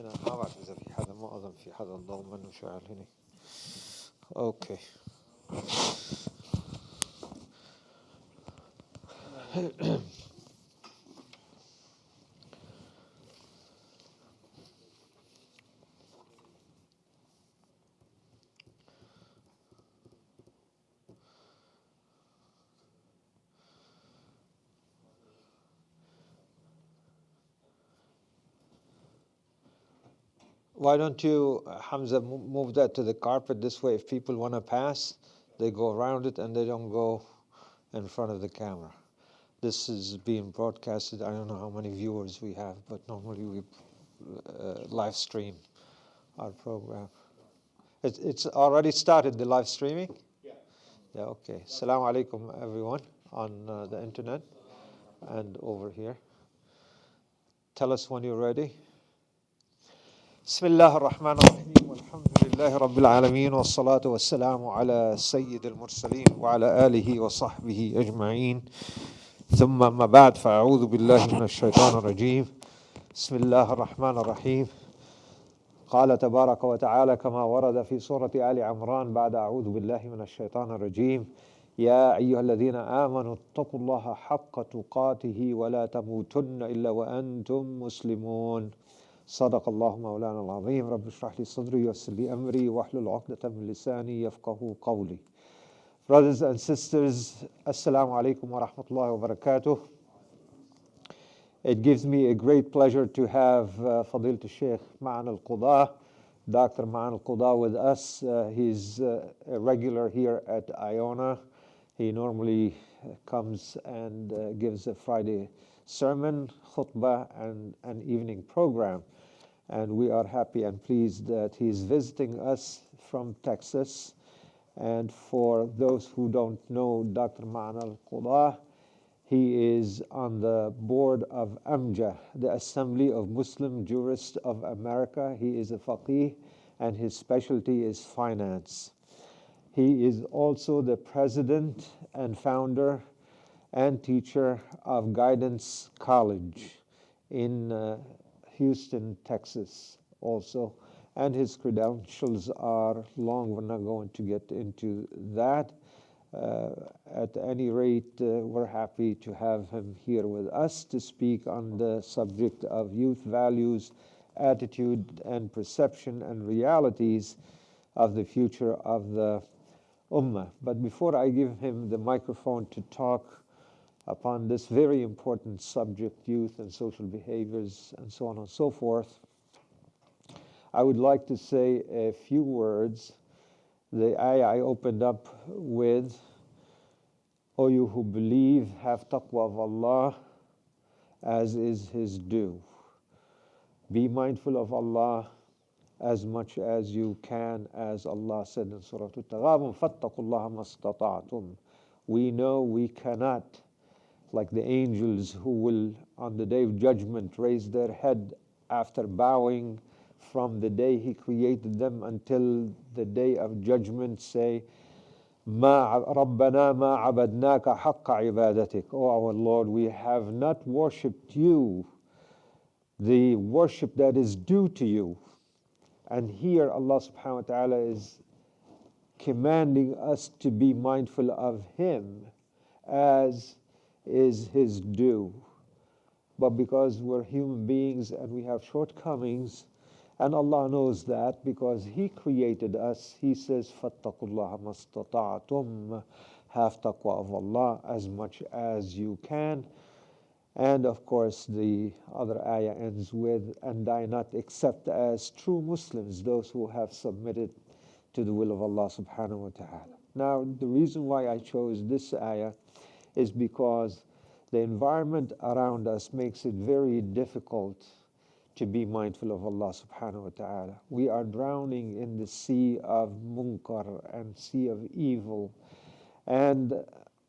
هنا ما بعرف إذا في حدا، ما أظن في حدا انضم منه شاعر هنا. أوكي. Why don't you, Hamza, move that to the carpet? This way, if people want to pass, they go around it and they don't go in front of the camera. This is being broadcasted. I don't know how many viewers we have, but normally we live stream our program. It's already started, the live streaming? Yeah, okay. Assalamu alaikum, everyone on the internet and over here. Tell us when you're ready. بسم الله الرحمن الرحيم والحمد لله رب العالمين والصلاة والسلام على سيد المرسلين وعلى آله وصحبه أجمعين ثم ما بعد فأعوذ بالله من الشيطان الرجيم بسم الله الرحمن الرحيم قال تبارك وتعالى كما ورد في سورة آل عمران بعد أعوذ بالله من الشيطان الرجيم يا أيها الذين آمنوا اتقوا الله حق تقاته ولا تموتن إلا وأنتم مسلمون صدق الله مولانا العظيم رب اشرح لي صدري ويسر لي أمري واحلل عقدة من لساني يفقهوا قولي. Brothers and sisters, Assalamu alaikum wa rahmatullahi wa barakatuh. It gives me a great pleasure to have Fadilat al-Sheikh Ma'an Alquadah, Dr.Main Alquadah with us. He's a regular here at IONA. He normally comes and gives a Friday sermon, khutbah, and an evening program. And we are happy and pleased that he's visiting us from Texas. And for those who don't know Dr. Ma'n al-Qudah, he is on the board of AMJA, the Assembly of Muslim Jurists of America. He is a faqih, and his specialty is finance. He is also the president and founder and teacher of Guidance College in Houston, Texas also. And his credentials are long. We're not going to get into that. At any rate, we're happy to have him here with us to speak on the subject of youth values, attitude, and perception and realities of the future of the Ummah. But before I give him the microphone to talk upon this very important subject, youth and social behaviors, and so on and so forth, I would like to say a few words. The ayah I opened up with, O you who believe, have taqwa of Allah as is His due. Be mindful of Allah as much as you can, as Allah said in Surah Al-Taghabun, فَاتَّقُوا اللَّهَ مَا اسْتَطَعْتُمْ. We know we cannot, like the angels who will on the day of judgment raise their head after bowing from the day He created them until the day of judgment, say, رَبَّنَا مَا عَبَدْنَاكَ حَقَّ عِبَادَتِكَ. Oh our Lord, we have not worshipped you the worship that is due to you. And here Allah subhanahu wa ta'ala is commanding us to be mindful of Him as is His due. But because we're human beings and we have shortcomings, and Allah knows that because He created us, He says, فَاتَّقُوا اللَّهَ مَا اسْتَطَعْتُمْ. Have taqwa of Allah as much as you can. And of course, the other ayah ends with, and die not except as true Muslims, those who have submitted to the will of Allah subhanahu wa ta'ala. Now, the reason why I chose this ayah is because the environment around us makes it very difficult to be mindful of Allah subhanahu wa ta'ala. We are drowning in the sea of munkar and sea of evil. And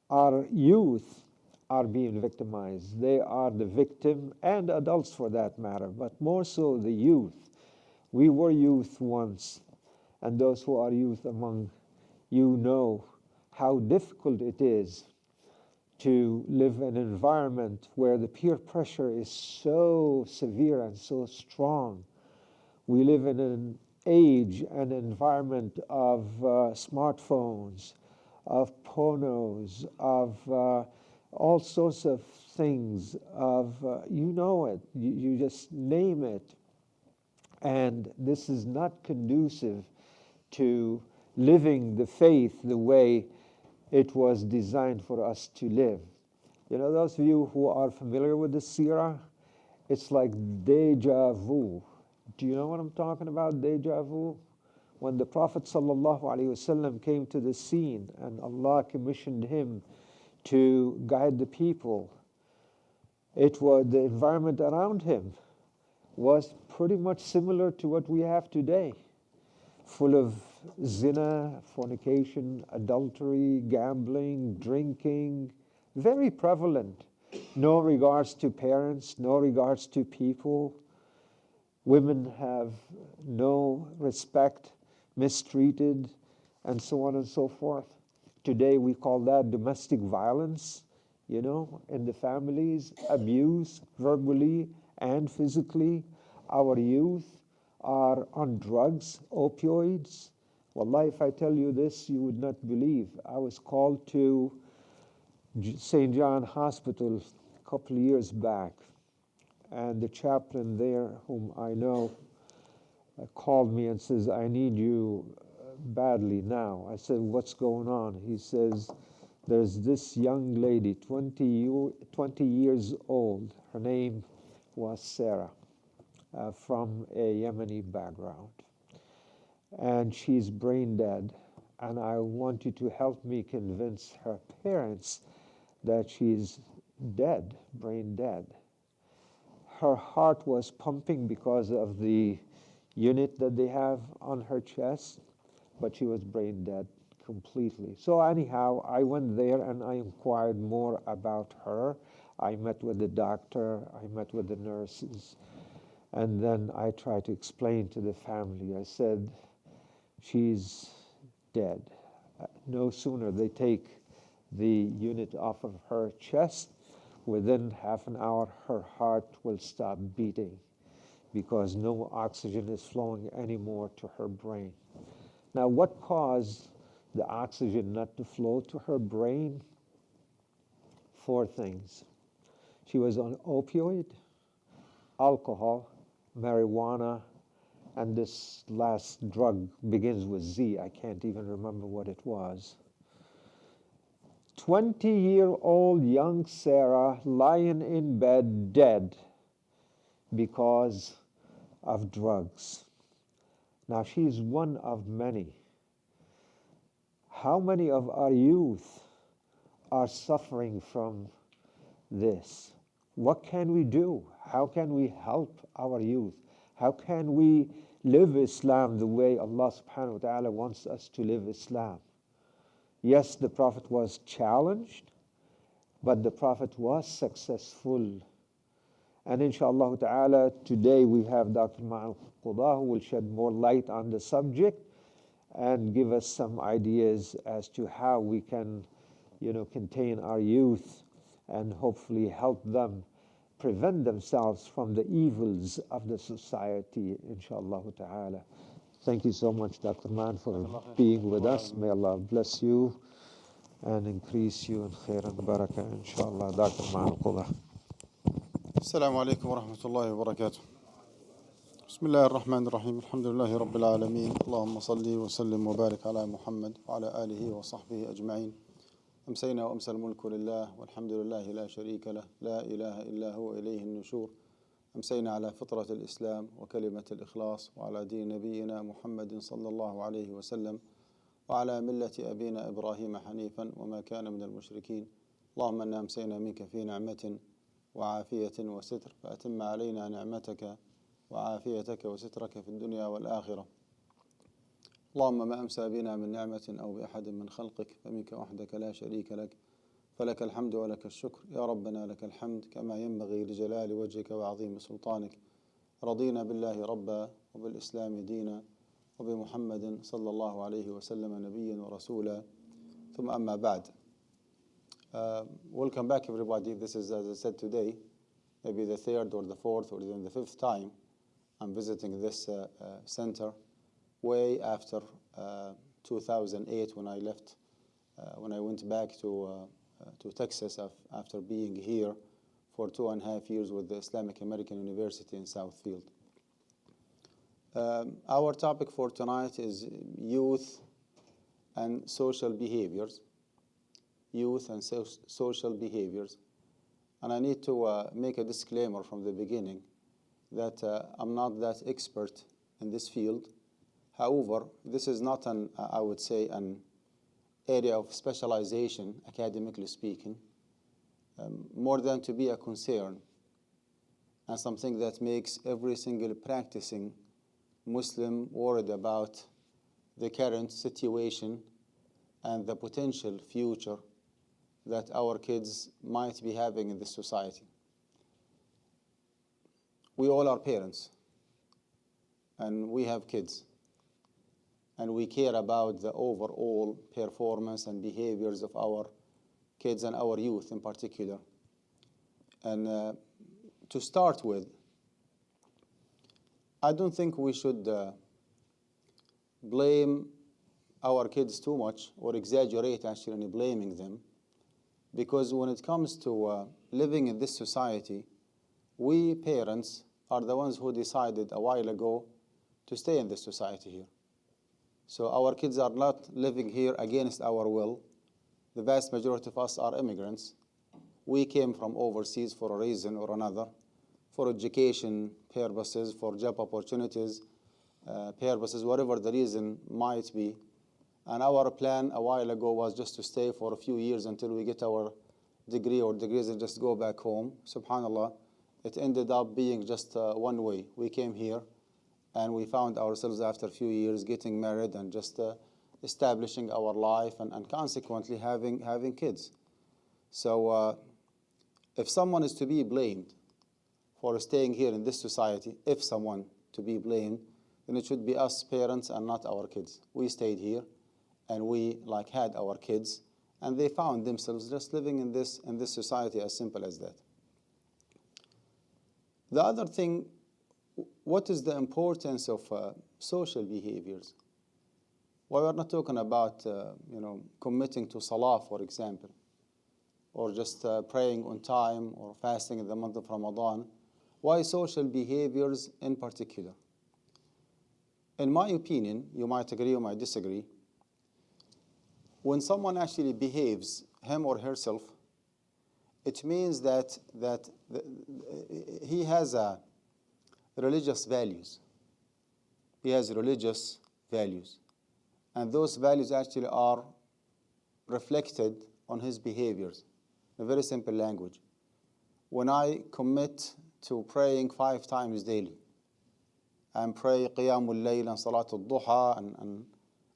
our youth are being victimized. They are the victim, and adults for that matter, but more so the youth. We were youth once, and those who are youth among you know how difficult it is to live in an environment where the peer pressure is so severe and so strong We live in an age and environment of smartphones, of pornos, of all sorts of things, of you know it, you just name it. And this is not conducive to living the faith the way it was designed for us to live. You know, those of you who are familiar with the seerah, it's like deja vu. Do you know what I'm talking about, deja vu? When the Prophet ﷺ came to the scene and Allah commissioned him to guide the people, it was the environment around him was pretty much similar to what we have today, full of zina, fornication, adultery, gambling, drinking, very prevalent. No regards to parents, no regards to people. Women have no respect, mistreated, and so on and so forth. Today we call that domestic violence, you know, in the families, abuse verbally and physically. Our youth are on drugs, opioids. Wallahi, if I tell you this, you would not believe. I was called to St. John Hospital a couple of years back, and the chaplain there, whom I know, called me and says, I need you badly now. I said, what's going on? He says, there's this young lady, 20 years old. Her name was Sarah, from a Yemeni background. And she's brain dead. And I want you to help me convince her parents that she's dead, brain dead. Her heart was pumping because of the unit that they have on her chest, but she was brain dead completely. So anyhow, I went there and I inquired more about her. I met with the doctor, I met with the nurses, and then I tried to explain to the family. I said, she's dead. No sooner they take the unit off of her chest, within half an hour her heart will stop beating because no oxygen is flowing anymore to her brain. Now, what caused the oxygen not to flow to her brain? 4 things. She was on opioid, alcohol, marijuana, and this last drug begins with Z. I can't even remember what it was. 20-year-old young Sarah lying in bed dead because of drugs. Now, she's one of many. How many of our youth are suffering from this? What can we do? How can we help our youth? How can we live Islam the way Allah subhanahu wa ta'ala wants us to live Islam? Yes, the Prophet was challenged, but the Prophet was successful. And inshallah ta'ala, today we have Dr.Main who will shed more light on the subject and give us some ideas as to how we can, contain our youth and hopefully help them prevent themselves from the evils of the society, inshallah ta'ala. Thank you so much, Dr. Main, for being with us. May Allah bless you and increase you in khair and barakah, inshallah. Dr. Main Alqudah. السلام عليكم ورحمة الله وبركاته. بسم الله الرحمن الرحيم. الحمد لله رب العالمين. اللهم صل وسلم وبارك على محمد وعلى آله وصحبه أجمعين. أمسينا وأمسى الملك لله والحمد لله لا شريك له لا إله إلا هو إليه النشور. أمسينا على فطرة الإسلام وكلمة الإخلاص وعلى دين نبينا محمد صلى الله عليه وسلم وعلى ملة أبينا إبراهيم حنيفا وما كان من المشركين. اللهم إنا أمسينا منك في نعمة وعافية وستر فأتم علينا نعمتك وعافيتك وسترك في الدنيا والآخرة. اللهم ما أمسى بنا من نعمة أو بأحد من خلقك فمنك وحدك لا شريك لك فلك الحمد ولك الشكر يا ربنا لك الحمد كما ينبغي لجلال وجهك وعظيم سلطانك. رضينا بالله ربا وبالإسلام دينا وبمحمد صلى الله عليه وسلم نبيا ورسولا ثم أما بعد. Welcome back everybody. This is, as I said today, maybe the 3rd or the 4th or even the 5th time I'm visiting this center way after 2008 when I left, when I went back to Texas after being here for 2.5 years with the Islamic American University in Southfield. Our topic for tonight is youth and social behaviors. Youth and social behaviors. And I need to make a disclaimer from the beginning that I'm not that expert in this field. However, this is not I would say, an area of specialization, academically speaking, more than to be a concern and something that makes every single practicing Muslim worried about the current situation and the potential future that our kids might be having in this society. We all are parents, and we have kids, and we care about the overall performance and behaviors of our kids and our youth in particular. And to start with, I don't think we should blame our kids too much or exaggerate actually in blaming them, because when it comes to living in this society, we parents are the ones who decided a while ago to stay in this society here. So our kids are not living here against our will. The vast majority of us are immigrants. We came from overseas for a reason or another, for education purposes, for job opportunities purposes, whatever the reason might be. And our plan a while ago was just to stay for a few years until we get our degree or degrees and just go back home. SubhanAllah, it ended up being just one way. We came here and we found ourselves after a few years getting married and just establishing our life and consequently having kids. So if someone is to be blamed for staying here in this society, if someone to be blamed, then it should be us parents and not our kids. We stayed here and we had our kids, and they found themselves just living in this society, as simple as that. The other thing, what is the importance of social behaviors? Well, we're not talking about committing to salah, for example, or just praying on time or fasting in the month of Ramadan. Why social behaviors in particular? In my opinion, you might agree, you might disagree, when someone actually behaves him or herself, it means that he has religious values. He has religious values. And those values actually are reflected on his behaviors. In a very simple language. When I commit to praying 5 times daily, and pray Qiyamul Layl and Salatul Duha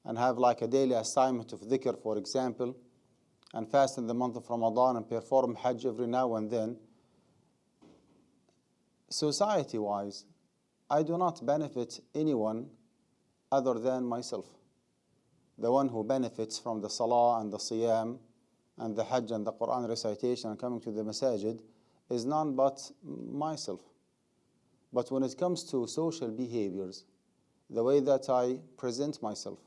and have a daily assignment of dhikr, for example, and fast in the month of Ramadan and perform Hajj every now and then, society-wise, I do not benefit anyone other than myself. The one who benefits from the Salah and the Siyam and the Hajj and the Quran recitation and coming to the Masajid is none but myself. But when it comes to social behaviors, the way that I present myself,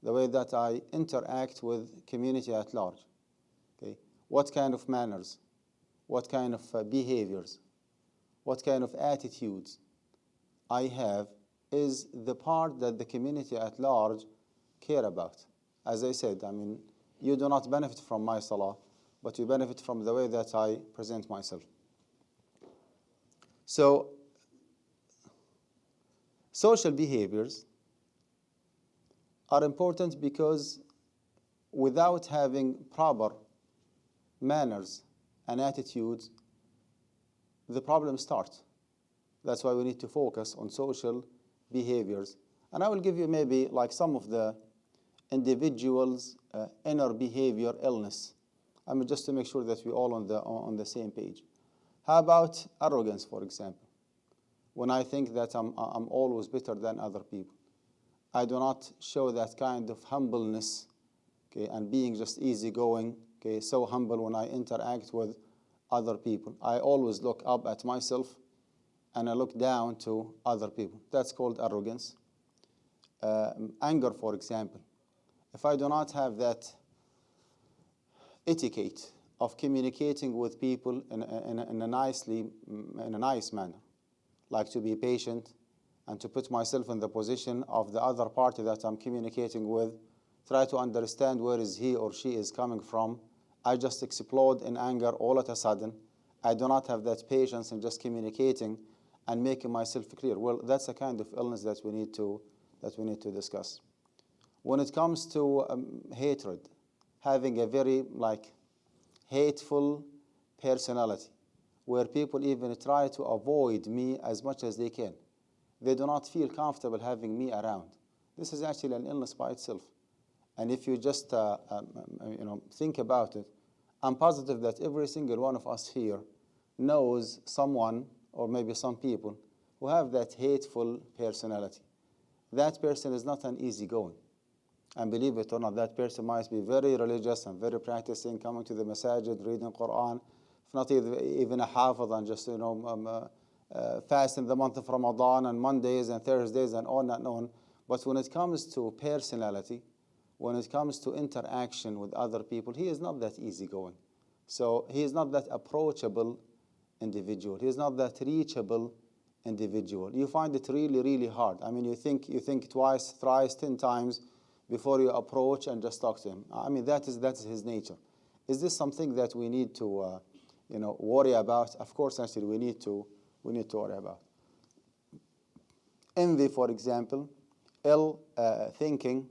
the way that I interact with community at large, okay, what kind of manners, what kind of behaviors, what kind of attitudes I have is the part that the community at large care about. As I said, you do not benefit from my salah, but you benefit from the way that I present myself. So, social behaviors are important because without having proper manners and attitudes, the problems start. That's why we need to focus on social behaviors. And I will give you maybe some of the individuals' inner behavior illness. Just to make sure that we're all on the same page. How about arrogance, for example? When I think that I'm always better than other people. I do not show that kind of humbleness, okay, and being just easygoing, okay, so humble when I interact with other people. I always look up at myself and I look down to other people. That's called arrogance. Anger, for example. If I do not have that etiquette of communicating with people in a nice manner, like to be patient and to put myself in the position of the other party that I'm communicating with, try to understand where is he or she is coming from. I just explode in anger all at a sudden. I do not have that patience in just communicating and making myself clear. Well, that's a kind of illness that we need to discuss. When it comes to hatred, having a very hateful personality, where people even try to avoid me as much as they can. They do not feel comfortable having me around. This is actually an illness by itself. And if you just think about it, I'm positive that every single one of us here knows someone or maybe some people who have that hateful personality. That person is not an easygoing. And believe it or not, that person might be very religious and very practicing, coming to the masjid, reading Quran, if not even a hafiz, and just fast in the month of Ramadan and Mondays and Thursdays and on and on. But when it comes to personality, when it comes to interaction with other people, he is not that easygoing. So he is not that approachable individual. He is not that reachable individual. You find it really, really hard. I mean, you think twice, thrice, 10 times before you approach and just talk to him. I mean, that is his nature. Is this something that we need to, worry about? Of course, actually, we need to worry about. Envy, for example, ill thinking,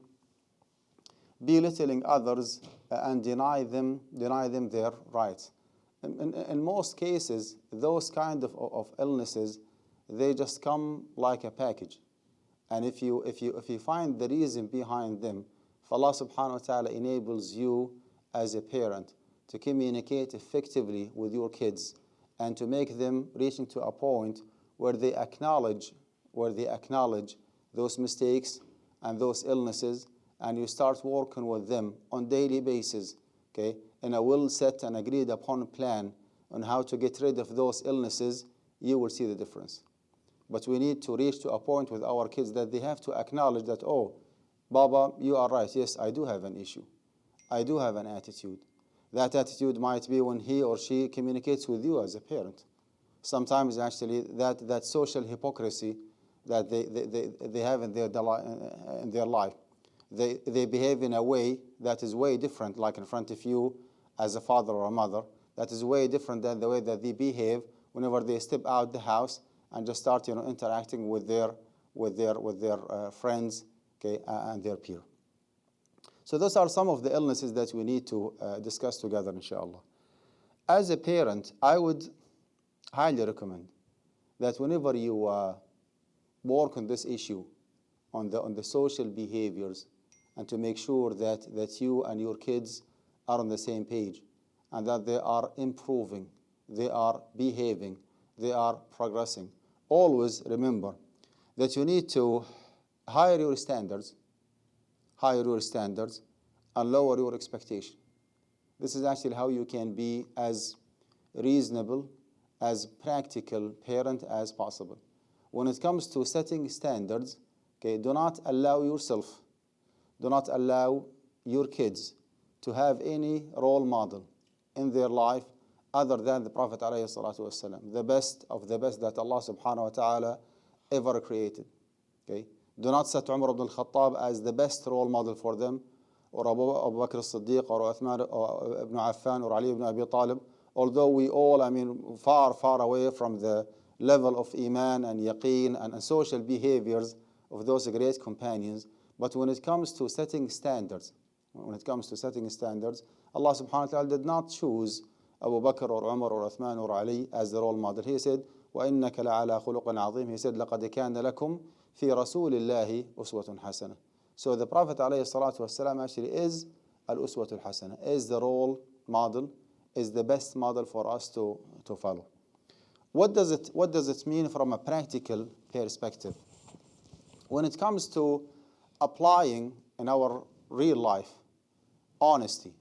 belittling others and deny them their rights. In most cases, those kind of illnesses, they just come like a package. And if you find the reason behind them, if Allah subhanahu wa ta'ala enables you as a parent to communicate effectively with your kids and to make them reaching to a point where they acknowledge those mistakes and those illnesses, and you start working with them on daily basis, okay, in a well set and agreed upon plan on how to get rid of those illnesses, you will see the difference. But we need to reach to a point with our kids that they have to acknowledge that, oh, Baba, you are right. Yes, I do have an issue. I do have an attitude. That attitude might be when he or she communicates with you as a parent. Sometimes actually that social hypocrisy that they have in their life. They behave in a way that is way different, like in front of you as a father or a mother. That is way different than the way that they behave whenever they step out the house and just start, interacting with their friends, okay, and their peer. So those are some of the illnesses that we need to discuss together, inshallah. As a parent, I would highly recommend that whenever you work on this issue, on the social behaviors, and to make sure that you and your kids are on the same page, and that they are improving, they are behaving, they are progressing. Always remember that you need to higher your standards, and lower your expectation. This is actually how you can be as reasonable, as practical parent as possible. When it comes to setting standards, okay, do not allow your kids to have any role model in their life other than the Prophet ﷺ, the best of the best that Allah subhanahu wa ta'ala ever created. Okay? Do not set Umar ibn al-Khattab as the best role model for them, or Abu Bakr as-Siddiq, or Uthman ibn Affan, or Ali ibn Abi Talib, although we all, far, far away from the level of iman and yaqeen and social behaviors of those great companions. But when it comes to setting standards, Allah subhanahu wa ta'ala did not choose Abu Bakr or Umar or Uthman or Ali as the role model. He said, وَإِنَّكَ لَعَلَى خُلُقٍ عَظِيمٍ. He said, لَقَدْ كَانَ لَكُمْ فِي رَسُولِ اللَّهِ أُسْوَةٌ حَسَنَةٌ. So the Prophet ﷺ actually is al-uswatul hasana, is the role model, is the best model for us to follow. What does it mean from a practical perspective? When it comes to applying in our real life honesty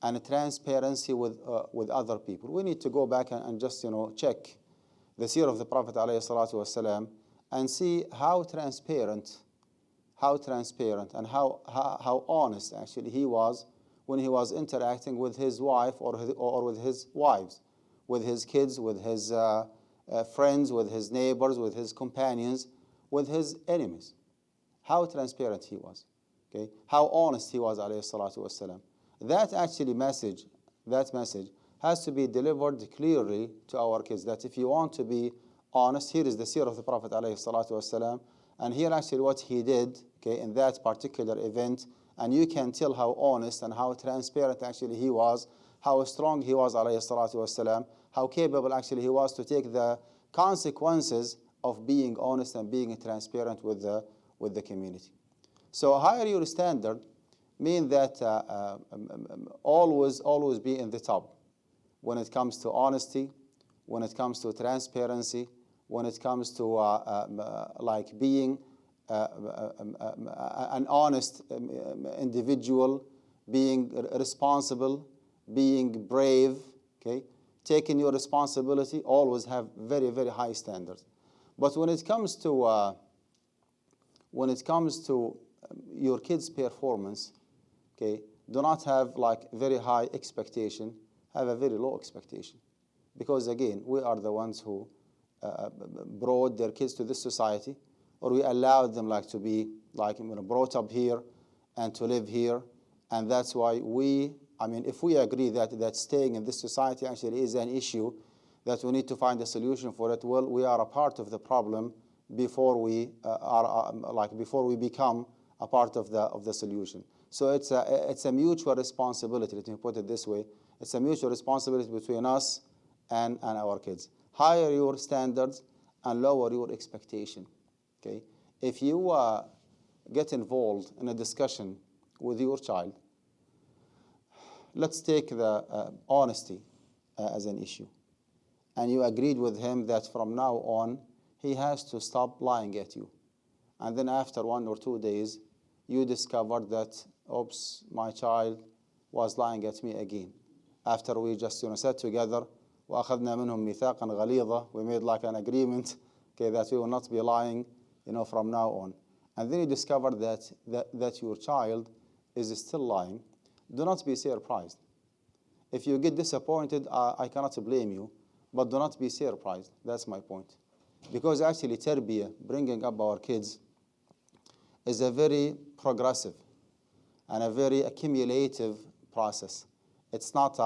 and transparency with other people, we need to go back and just check the seerah of the Prophet ﷺ, and see how transparent and how honest actually he was when he was interacting with his wife or with his wives, with his kids, with his friends, with his neighbors, with his companions, with his enemies. How transparent he was, okay? How honest he was, alayhi salatu wasalam. That message has to be delivered clearly to our kids, that if you want to be honest, here is the seerah of the Prophet alayhi salatu wasalam, and here actually what he did, okay, in that particular event, and you can tell how honest and how transparent actually he was, how strong he was, alayhi salatu wasalam, how capable actually he was to take the consequences of being honest and being transparent with the community. So higher your standard mean that always be in the top when it comes to honesty, when it comes to transparency, when it comes to like being an honest individual, being responsible, being brave, okay, taking your responsibility, always have very, very high standards. But when it comes to your kids' performance, okay, do not have like very high expectation, have a very low expectation. Because again, we are the ones who brought their kids to this society, or we allowed them like to be like brought up here and to live here. And that's why if we agree that staying in this society actually is an issue, that we need to find a solution for it, well, we are a part of the problem before we before we become a part of the solution. So it's a mutual responsibility. Let me put it this way: it's a mutual responsibility between us and our kids. Higher your standards and lower your expectation. Okay, if you get involved in a discussion with your child, let's take the honesty as an issue, and you agreed with him that from now on he has to stop lying at you, and then after 1 or 2 days you discovered that, oops, my child was lying at me again. After we just sat together, وأخذنا منهم ميثاقا غليظا, we made like an agreement, okay, that we will not be lying, from now on. And then you discover that your child is still lying. Do not be surprised. If you get disappointed, I cannot blame you, but do not be surprised. That's my point. Because actually tarbiyah, bringing up our kids, is a very progressive and a very accumulative process. It's not,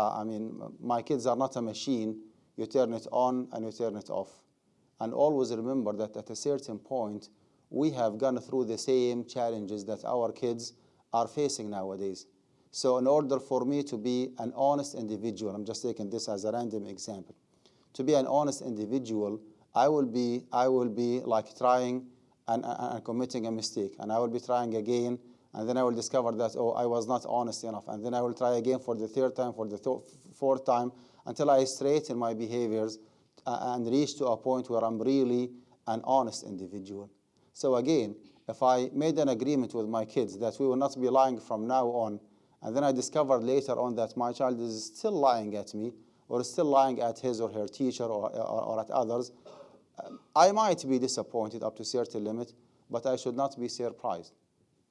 my kids are not a machine. You turn it on and you turn it off. And always remember that at a certain point, we have gone through the same challenges that our kids are facing nowadays. So in order for me to be an honest individual, I'm just taking this as a random example. To be an honest individual, I will be like trying and committing a mistake. And I will be trying again, and then I will discover that, I was not honest enough. And then I will try again for the third time, for the fourth time, until I straighten my behaviors and reach to a point where I'm really an honest individual. So again, if I made an agreement with my kids that we will not be lying from now on, and then I discovered later on that my child is still lying at me, or still lying at his or her teacher or at others, I might be disappointed up to a certain limit, but I should not be surprised.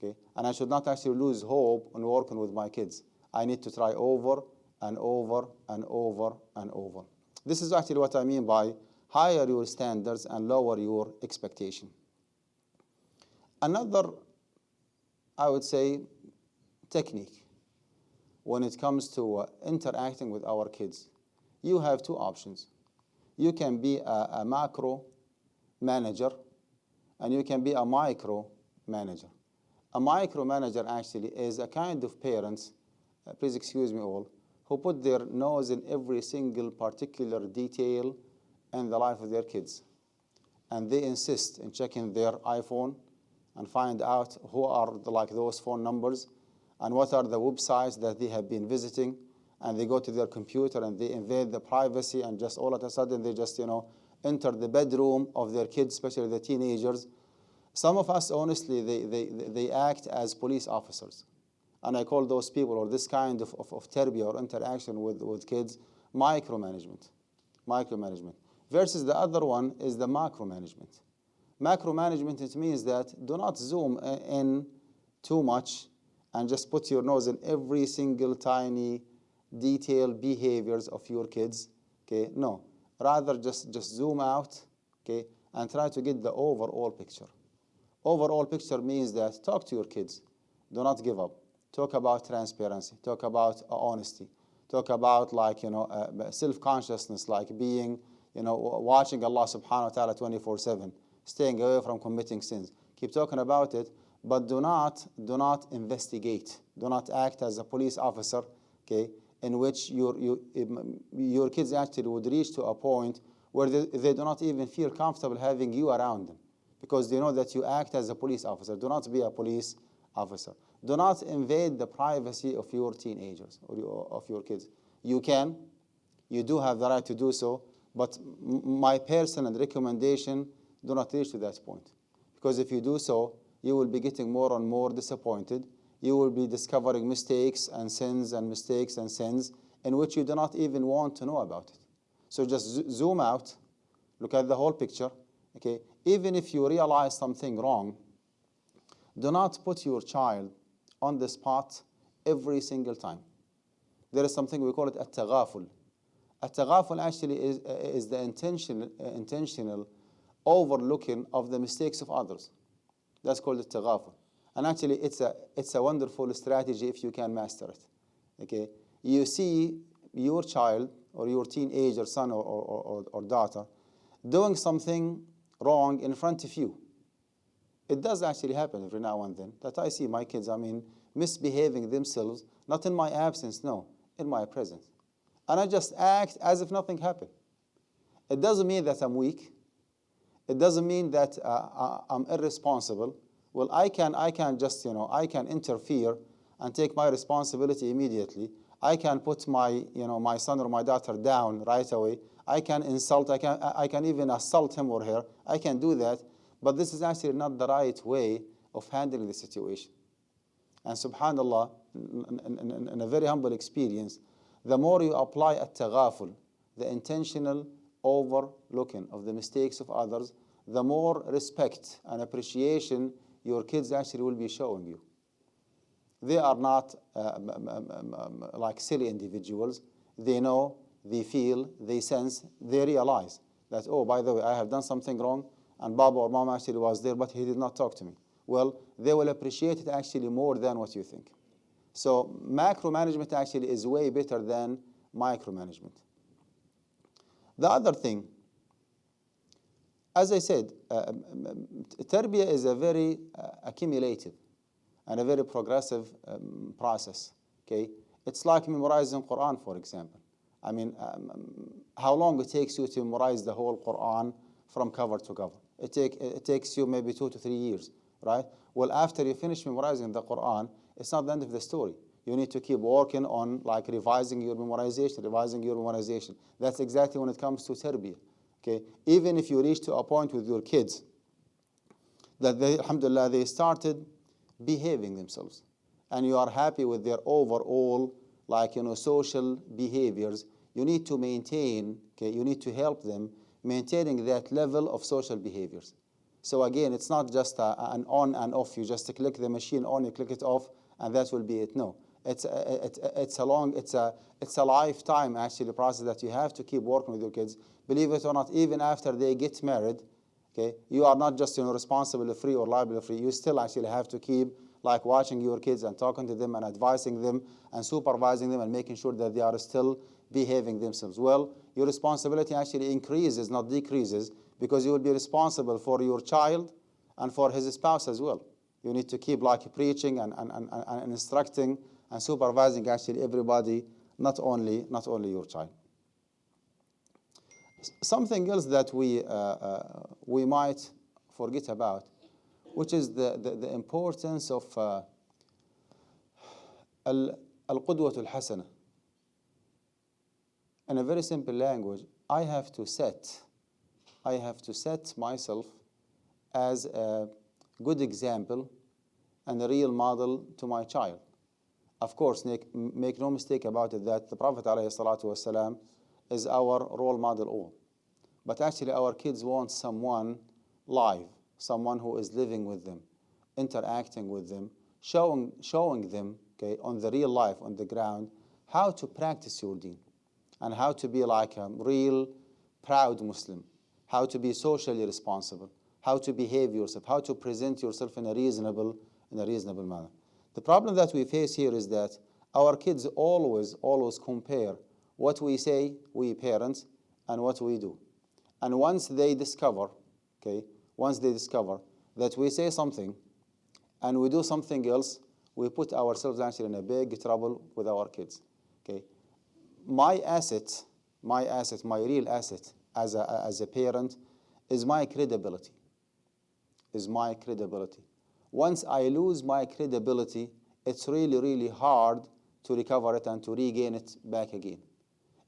Okay? And I should not actually lose hope on working with my kids. I need to try over and over and over and over. This is actually what I mean by higher your standards and lower your expectation. Another, I would say, technique when it comes to interacting with our kids, you have two options. You can be a macro manager, and you can be a micro manager. A micro manager actually is a kind of parents, please excuse me all, who put their nose in every single particular detail in the life of their kids. And they insist in checking their iPhone and find out who are those phone numbers and what are the websites that they have been visiting. And they go to their computer and they invade the privacy, and just all of a sudden they just, enter the bedroom of their kids, especially the teenagers. Some of us, honestly, they act as police officers. And I call those people, or this kind of tarbiyah or interaction with kids, micromanagement. Micromanagement. versus the other one is the macro management. Macro management, it means that do not zoom in too much and just put your nose in every single tiny detailed behaviors of your kids. Okay, no, rather just zoom out, okay, and try to get the overall picture. Overall picture means that talk to your kids. Do not give up. Talk about transparency. Talk about honesty. Talk about self-consciousness, like being, watching Allah subhanahu wa ta'ala 24/7, staying away from committing sins. Keep talking about it, but do not investigate. Do not act as a police officer, okay, in which your kids actually would reach to a point where they do not even feel comfortable having you around them, because they know that you act as a police officer. Do not be a police officer. Do not invade the privacy of your teenagers or of your kids. You do have the right to do so, but my personal recommendation, do not reach to that point. Because if you do so, you will be getting more and more disappointed. You will be discovering mistakes and sins and mistakes and sins in which you do not even want to know about it. So just zoom out, look at the whole picture, okay? Even if you realize something wrong, do not put your child on the spot every single time. There is something we call it at-taghaful. At-taghaful actually is the intentional overlooking of the mistakes of others. That's called at-taghaful. And actually it's a wonderful strategy if you can master it. Okay? You see your child or your teenager son or daughter doing something wrong in front of you. It does actually happen every now and then that I see my kids, misbehaving themselves, not in my absence, no, in my presence. And I just act as if nothing happened. It doesn't mean that I'm weak. It doesn't mean that I'm irresponsible. Well, I can just, I can interfere and take my responsibility immediately. I can put my son or my daughter down right away. I can insult, I can even assault him or her. I can do that. But this is actually not the right way of handling the situation. And subhanAllah, in a very humble experience, the more you apply at-taghaful, the intentional overlooking of the mistakes of others, the more respect and appreciation your kids actually will be showing you. They are not like silly individuals. They know, they feel, they sense, they realize that, oh, by the way, I have done something wrong, and Baba or Mama actually was there, but he did not talk to me. Well, they will appreciate it actually more than what you think. So macro management actually is way better than micromanagement. The other thing, as I said, tarbiyah is a very accumulative and a very progressive process. Okay, it's like memorizing Quran, for example. How long it takes you to memorize the whole Quran from cover to cover? It takes you maybe 2 to 3 years, right? Well, after you finish memorizing the Quran, it's not the end of the story. You need to keep working on revising your memorization. That's exactly when it comes to tarbiyah. Okay, even if you reach to a point with your kids that they, alhamdulillah, they started behaving themselves, and you are happy with their overall social behaviors, you need to maintain, okay, you need to help them maintaining that level of social behaviors. So again, it's not just an on and off. You just click the machine on, you click it off, and that will be it. No, it's a lifetime actually process that you have to keep working with your kids. Believe it or not, even after they get married, okay, you are not just responsible free or liable free. You still actually have to keep watching your kids and talking to them and advising them and supervising them and making sure that they are still behaving themselves well. Your responsibility actually increases, not decreases, because you will be responsible for your child and for his spouse as well. You need to keep preaching and instructing and supervising actually everybody, not only your child. Something else that we might forget about, which is the importance of al-qudwatu al-hasana. In a very simple language, I have to set myself as a good example and a real model to my child. Of course, make no mistake about it that the Prophet ﷺ is our role model all. but actually our kids want someone live, someone who is living with them, interacting with them, showing them, okay, on the real life, on the ground, how to practice your deen and how to be like a real proud Muslim, how to be socially responsible, how to behave yourself, how to present yourself in a reasonable manner. The problem that we face here is that our kids always compare what we say, we parents, and what we do. And once they discover that we say something and we do something else, we put ourselves actually in a big trouble with our kids. Okay, my real asset as a parent is my credibility. Once I lose my credibility, it's really hard to recover it and to regain it back again.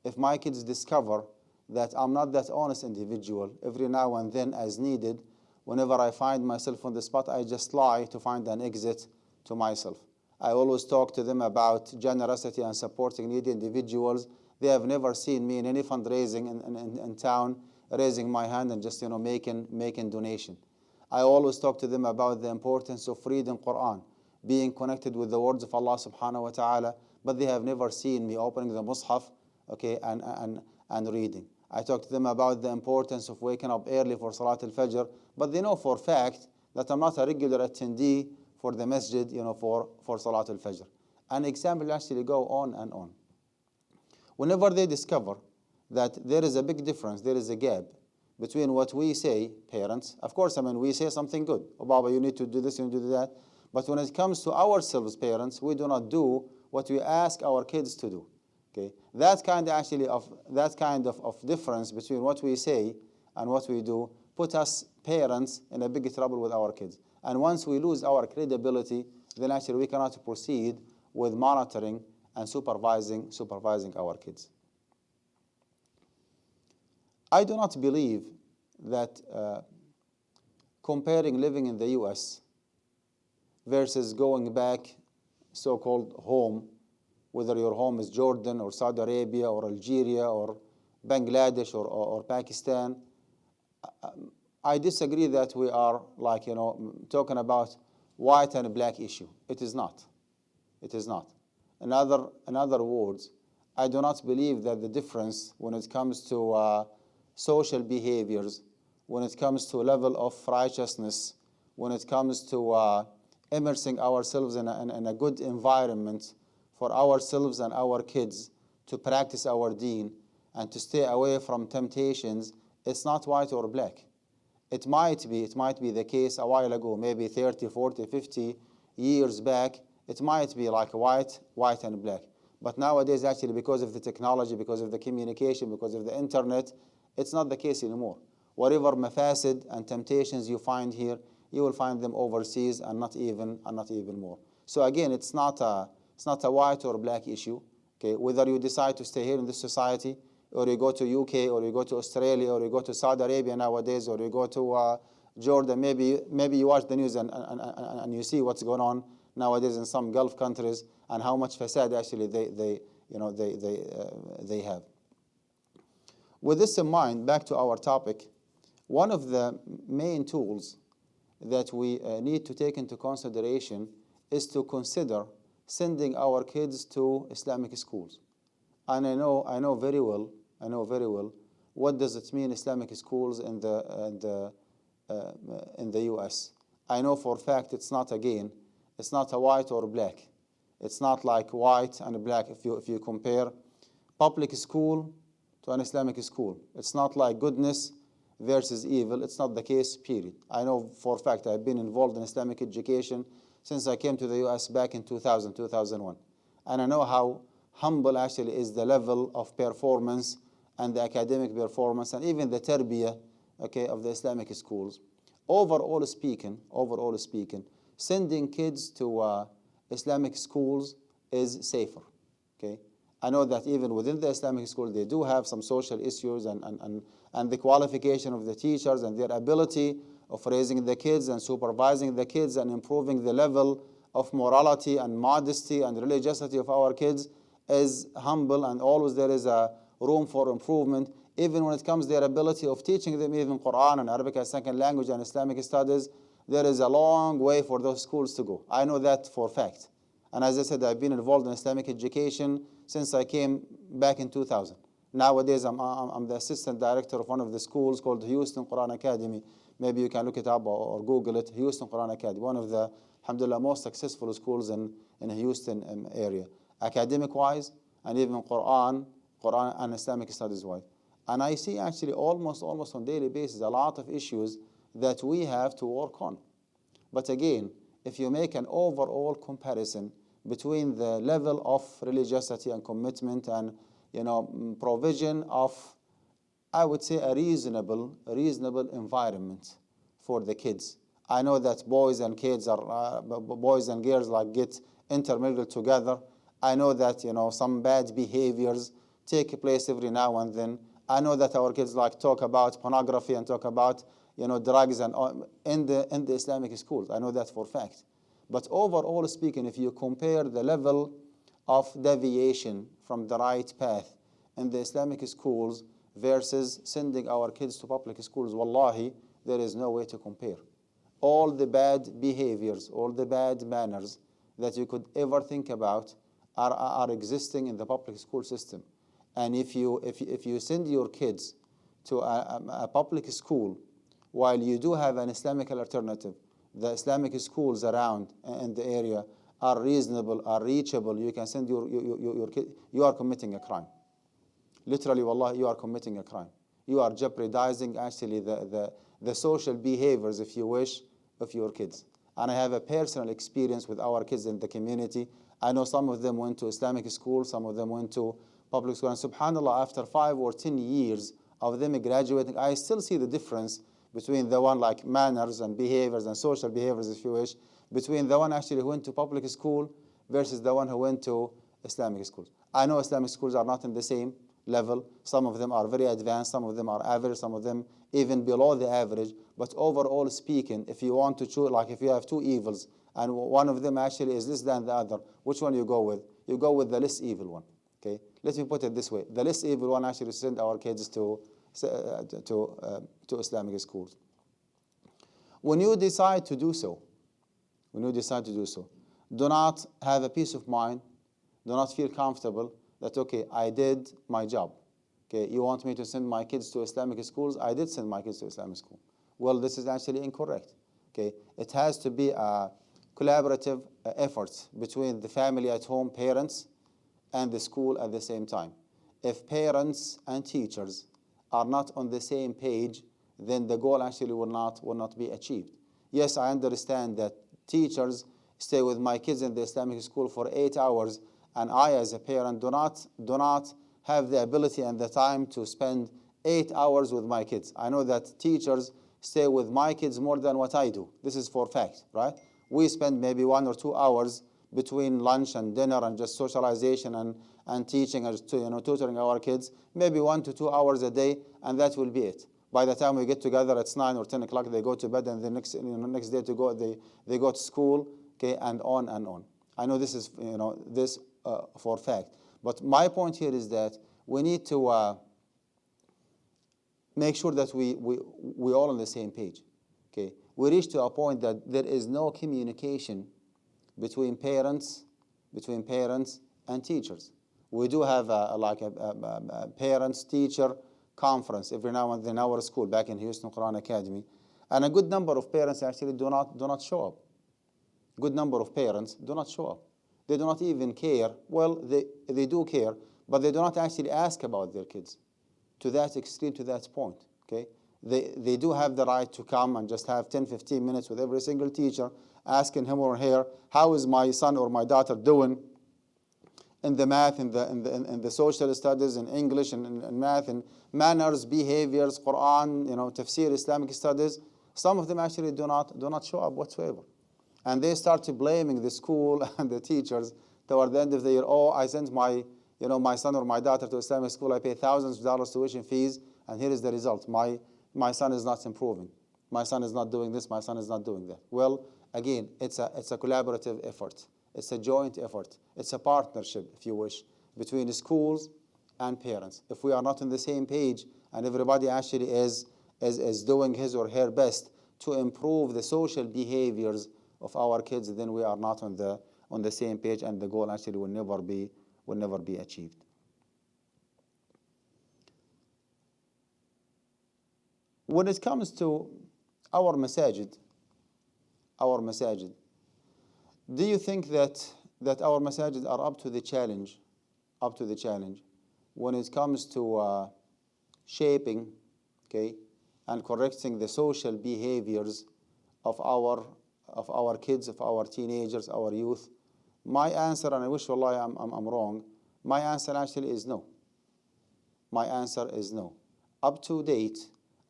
If my kids discover that I'm not that honest individual, every now and then as needed, whenever I find myself on the spot, I just lie to find an exit to myself. I always talk to them about generosity and supporting needy individuals. They have never seen me in any fundraising in town, raising my hand and just making donation. I always talk to them about the importance of reading Quran, being connected with the words of Allah subhanahu wa ta'ala, but they have never seen me opening the Mus'haf, okay, and reading. I talk to them about the importance of waking up early for Salat al-Fajr, but they know for a fact that I'm not a regular attendee for the masjid, for Salat al-Fajr. And examples actually go on and on. Whenever they discover that there is a big difference, there is a gap between what we say, parents, of course, we say something good. Oh, Baba, you need to do this, you need to do that. But when it comes to ourselves, parents, we do not do what we ask our kids to do. Okay, that kind of difference between what we say and what we do put us parents in a big trouble with our kids. And once we lose our credibility, then actually we cannot proceed with monitoring and supervising our kids. I do not believe that comparing living in the US versus going back so-called home, whether your home is Jordan or Saudi Arabia or Algeria or Bangladesh or Pakistan, I disagree that we are talking about white and black issue. It is not. In other words, I do not believe that the difference when it comes to social behaviors, when it comes to level of righteousness, when it comes to immersing ourselves in a good environment for ourselves and our kids to practice our deen and to stay away from temptations, it's not white or black. It might be the case a while ago, maybe 30, 40, 50 years back, it might be like white and black. But nowadays, actually, because of the technology, because of the communication, because of the internet, it's not the case anymore. Whatever mafasid and temptations you find here, you will find them overseas and not even more. So again, it's not a white or black issue. Okay, whether you decide to stay here in this society, or you go to UK, or you go to Australia, or you go to Saudi Arabia nowadays, or you go to Jordan. Maybe you watch the news and you see what's going on nowadays in some Gulf countries and how much fasad actually they have. With this in mind, back to our topic, one of the main tools that we need to take into consideration is to consider sending our kids to Islamic schools. And I know very well what does it mean Islamic schools in the US. I know for a fact it's not a white or black. It's not like white and black if you compare public school to an Islamic school. It's not like goodness versus evil. It's not the case, period. I know for a fact I've been involved in Islamic education since I came to the US back in 2000, 2001. And I know how humble actually is the level of performance and the academic performance and even the tarbiyah, okay, of the Islamic schools. Overall speaking, sending kids to Islamic schools is safer. Okay, I know that even within the Islamic school, they do have some social issues and the qualification of the teachers and their ability of raising the kids and supervising the kids and improving the level of morality and modesty and religiosity of our kids is humble, and always there is a room for improvement, Even when it comes to their ability of teaching them even Quran and Arabic as second language and Islamic studies, there is a long way for those schools to go. I know that for a fact. And as I said, I've been involved in Islamic education since I came back in 2000. Nowadays, I'm the assistant director of one of the schools called Houston Quran Academy. Maybe you can look it up or Google it, Houston Quran Academy, one of the, alhamdulillah, most successful schools in Houston area, academic-wise, and even Quran and Islamic studies-wise. And I see actually almost on a daily basis a lot of issues that we have to work on. But again, if you make an overall comparison between the level of religiosity and commitment and provision of, I would say, a reasonable environment for the kids. I know that boys and girls like get intermingled together. I know that some bad behaviors take place every now and then. I know that our kids like talk about pornography and talk about drugs and in the Islamic schools. I know that for a fact. But overall speaking, if you compare the level of deviation from the right path in the Islamic schools versus sending our kids to public schools, wallahi, there is no way to compare. All the bad behaviors, all the bad manners that you could ever think about are existing in the public school system. And if you send your kids to a public school, while you do have an Islamic alternative, the Islamic schools around in the area are reasonable, are reachable, you can send your kid, you are committing a crime. Literally, wallahi, you are committing a crime. You are jeopardizing actually the social behaviors, if you wish, of your kids. And I have a personal experience with our kids in the community. I know some of them went to Islamic school, some of them went to public school. And subhanAllah, after 5 or 10 years of them graduating, I still see the difference between the one like manners and behaviors and social behaviors, if you wish, between the one actually who went to public school versus the one who went to Islamic schools. I know Islamic schools are not in the same level. Some of them are very advanced, some of them are average, some of them even below the average. But overall speaking, if you want to choose, like if you have two evils and one of them actually is less than the other, which one you go with? You go with the less evil one. Okay? Let me put it this way. The less evil one actually send our kids to Islamic schools. When you decide to do so, do not have a peace of mind, do not feel comfortable that, okay, I did my job. Okay, you want me to send my kids to Islamic schools? I did send my kids to Islamic school. Well, this is actually incorrect. Okay, it has to be a collaborative effort between the family at home, parents, and the school at the same time. If parents and teachers are not on the same page, then the goal actually will not be achieved. Yes, I understand that teachers stay with my kids in the Islamic school for 8 hours, and I, as a parent, do not have the ability and the time to spend 8 hours with my kids. I know that teachers stay with my kids more than what I do. This is for fact, right? We spend maybe 1 or 2 hours between lunch and dinner and just socialization and teaching and tutoring our kids, maybe 1 to 2 hours a day, and that will be it. By the time we get together, it's 9 or 10 o'clock, they go to bed, and the next day they go to school, okay, and on and on. I know this is this for fact. But my point here is that we need to make sure that we all on the same page. Okay, we reach to a point that there is no communication between parents and teachers. We do have a parents-teacher conference every now and then in our school back in Houston Quran Academy, and a good number of parents actually do not show up. Good number of parents do not show up. They do not even care. Well, they do care, but they do not actually ask about their kids to that extreme, to that point. Okay, they do have the right to come and just have 10-15 minutes with every single teacher, asking him or her, how is my son or my daughter doing in the math, in the social studies, in English, and math, and manners, behaviors, Quran, tafsir, Islamic studies. Some of them actually do not show up whatsoever. And they start to blaming the school and the teachers toward the end of the year. Oh, I sent my son or my daughter to Islamic school. I pay thousands of dollars tuition fees, and here is the result. My son is not improving. My son is not doing this. My son is not doing that. Well, again, it's a collaborative effort. It's a joint effort. It's a partnership, if you wish, between schools and parents. If we are not on the same page and everybody actually is doing his or her best to improve the social behaviors of our kids, then we are not on the same page, and the goal actually will never be achieved. When it comes to our masajid, do you think that our masajid are up to the challenge when it comes to shaping, okay, and correcting the social behaviors of our kids, of our teenagers, our youth? My answer, and I wish wallahi I'm wrong, my answer actually is no. My answer is no. Up to date,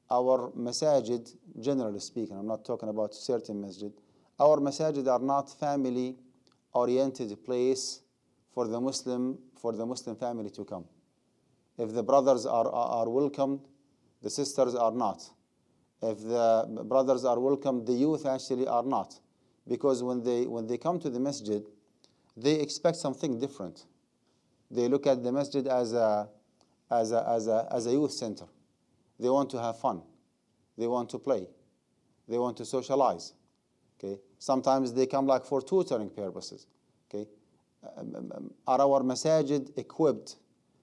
our masajid, generally speaking, I'm not talking about certain masjid, our masajid are not family-oriented place for the Muslim family to come. If the brothers are welcomed, the sisters are not. If the brothers are welcome, the youth actually are not. Because when they come to the masjid, they expect something different. They look at the masjid as a youth center. They want to have fun. They want to play. They want to socialize. Okay. Sometimes they come like for tutoring purposes. Okay. Are our masajid equipped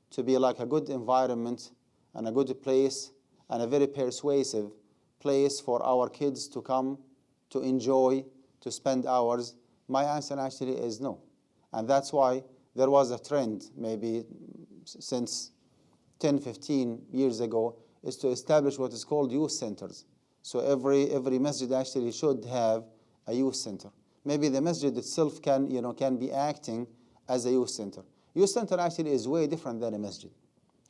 to be like a good environment and a good place and a very persuasive place for our kids to come, to enjoy, to spend hours? My answer actually is no. And that's why there was a trend maybe since 10, 15 years ago, is to establish what is called youth centers. So every masjid actually should have a youth center. Maybe the masjid itself can be acting as a youth center. Youth center actually is way different than a masjid.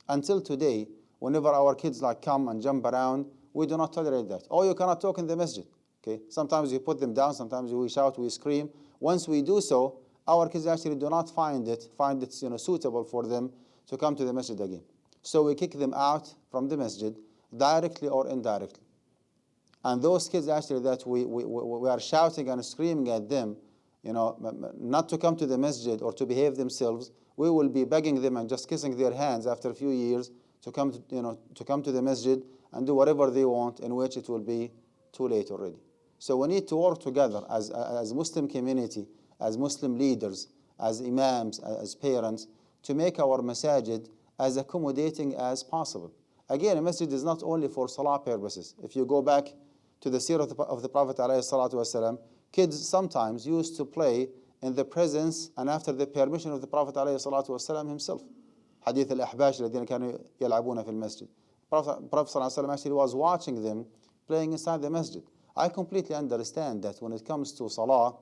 Until today, whenever our kids come and jump around, we do not tolerate that. Oh, you cannot talk in the masjid. Okay. Sometimes we put them down, sometimes we shout, we scream. Once we do so, our kids actually do not find it suitable for them to come to the masjid again. So we kick them out from the masjid, directly or indirectly. And those kids actually that we are shouting and screaming at them, not to come to the masjid or to behave themselves, we will be begging them and just kissing their hands after a few years to come to the masjid and do whatever they want, in which it will be too late already. So we need to work together as Muslim community, as Muslim leaders, as imams, as parents, to make our masajid as accommodating as possible. Again, a masjid is not only for salah purposes. If you go back to the seerah of the Prophet ﷺ, kids sometimes used to play in the presence and after the permission of the Prophet ﷺ himself. Hadith al-ahbash الذين كانوا يلعبون في المسجد. Prophet ﷺ actually was watching them playing inside the masjid. I completely understand that when it comes to salah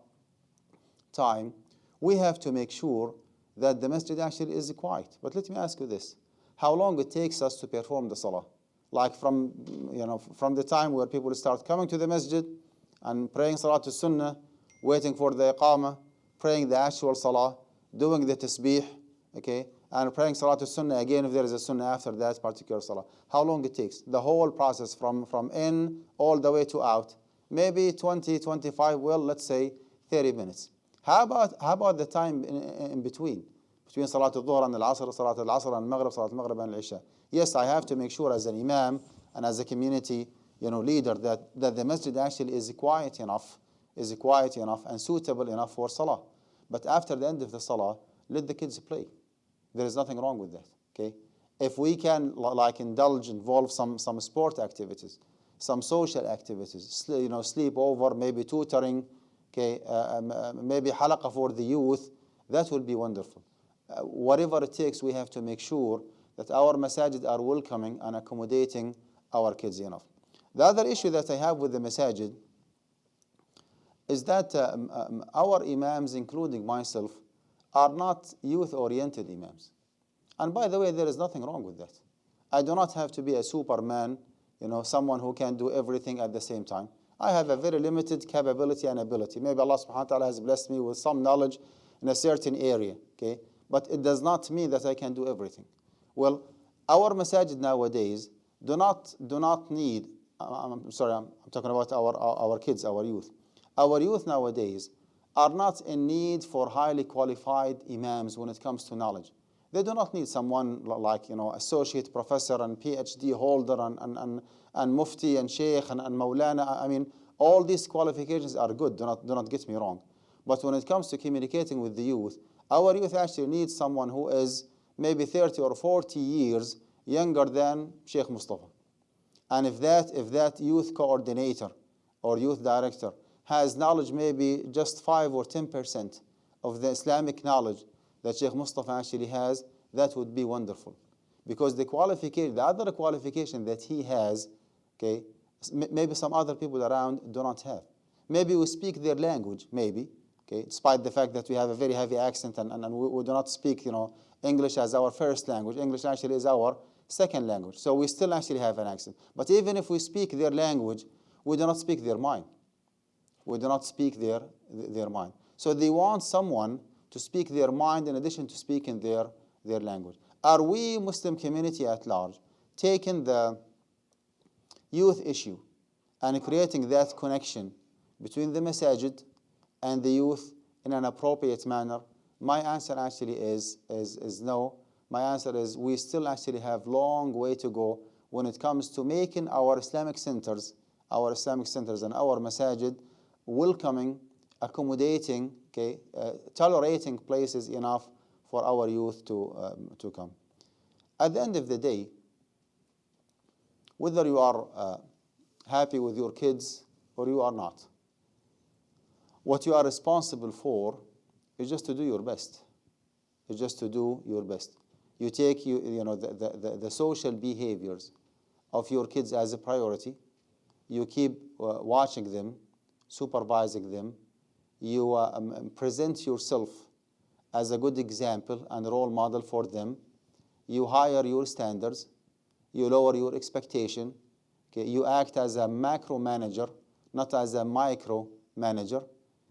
time, we have to make sure that the masjid actually is quiet. But let me ask you this: how long it takes us to perform the salah? Like from the time where people start coming to the masjid and praying salat sunnah, waiting for the iqamah, praying the actual salah, doing the tasbih, okay, and praying salat sunnah again if there is a sunnah after that particular salah. How long it takes? The whole process from in all the way to out, maybe 20, 25, well, let's say 30 minutes. How about the time in between Salat al-Dhuhr and al-Asr, Salat al-Asr and Maghrib, Salat al-Maghrib and al-Isha? Yes, I have to make sure as an imam and as a community leader that the masjid actually is quiet enough and suitable enough for salah. But after the end of the salah, let the kids play. There is nothing wrong with that. Okay, if we can involve some sport activities, some social activities, sleep over, maybe tutoring, okay, maybe halaqah for the youth, that would be wonderful. Whatever it takes, we have to make sure that our masajid are welcoming and accommodating our kids enough. The other issue that I have with the masajid is that our imams, including myself, are not youth-oriented imams. And by the way, there is nothing wrong with that. I do not have to be a superman, someone who can do everything at the same time. I have a very limited capability and ability. Maybe Allah subhanahu wa ta'ala has blessed me with some knowledge in a certain area, okay? But it does not mean that I can do everything. Well, our masajid nowadays do not need, I'm talking about our kids, our youth. Our youth nowadays are not in need for highly qualified imams when it comes to knowledge. They do not need someone like, associate professor and PhD holder and mufti and sheikh and maulana. I mean, all these qualifications are good, do not get me wrong. But when it comes to communicating with the youth, our youth actually needs someone who is maybe 30 or 40 years younger than Sheikh Mustafa. And if that youth coordinator or youth director has knowledge, maybe just 5 or 10% of the Islamic knowledge that Sheikh Mustafa actually has, that would be wonderful. Because the other qualification that he has, okay, maybe some other people around do not have. Maybe we speak their language, maybe, okay, despite the fact that we have a very heavy accent and we do not speak, English as our first language. English actually is our second language. So we still actually have an accent. But even if we speak their language, we do not speak their mind. We do not speak their mind. So they want someone to speak their mind in addition to speaking their language. Are we, Muslim community at large, taking the youth issue and creating that connection between the masajid and the youth in an appropriate manner? My answer actually is no. My answer is we still actually have long way to go when it comes to making our Islamic centers and our masajid welcoming, accommodating, okay, tolerating places enough for our youth to come. At the end of the day, whether you are happy with your kids or you are not, what you are responsible for is just to do your best. It's just to do your best. You take the social behaviors of your kids as a priority. You keep watching them, supervising them. You present yourself as a good example and role model for them. You higher your standards. You lower your expectation. Okay? You act as a macro manager, not as a micro manager.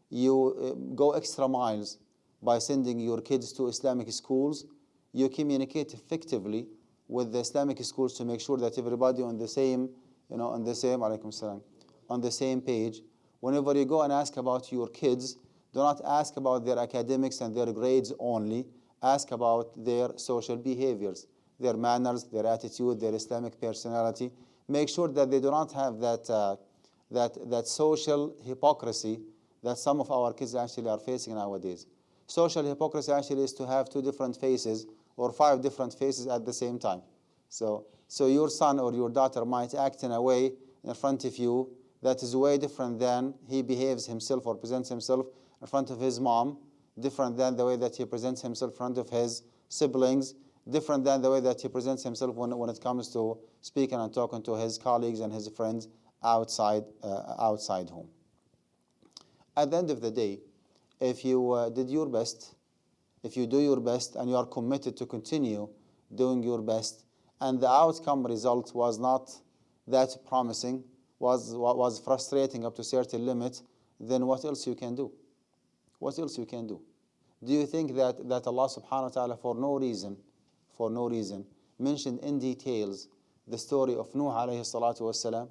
You go extra miles by sending your kids to Islamic schools. You communicate effectively with the Islamic schools to make sure that everybody on the same, on the same page. Whenever you go and ask about your kids, do not ask about their academics and their grades only. Ask about their social behaviors, their manners, their attitude, their Islamic personality. Make sure that they do not have that social hypocrisy that some of our kids actually are facing nowadays. Social hypocrisy actually is to have 2 different faces or 5 different faces at the same time. So your son or your daughter might act in a way in front of you that is way different than he behaves himself or presents himself in front of his mom, different than the way that he presents himself in front of his siblings, different than the way that he presents himself when it comes to speaking and talking to his colleagues and his friends outside home. At the end of the day, if you did your best, if you do your best and you are committed to continue doing your best, and the outcome result was not that promising, was frustrating up to a certain limit, then what else you can do? What else you can do? Do you think that Allah subhanahu wa ta'ala for no reason, mentioned in details the story of Nuh alayhi salatu wassalam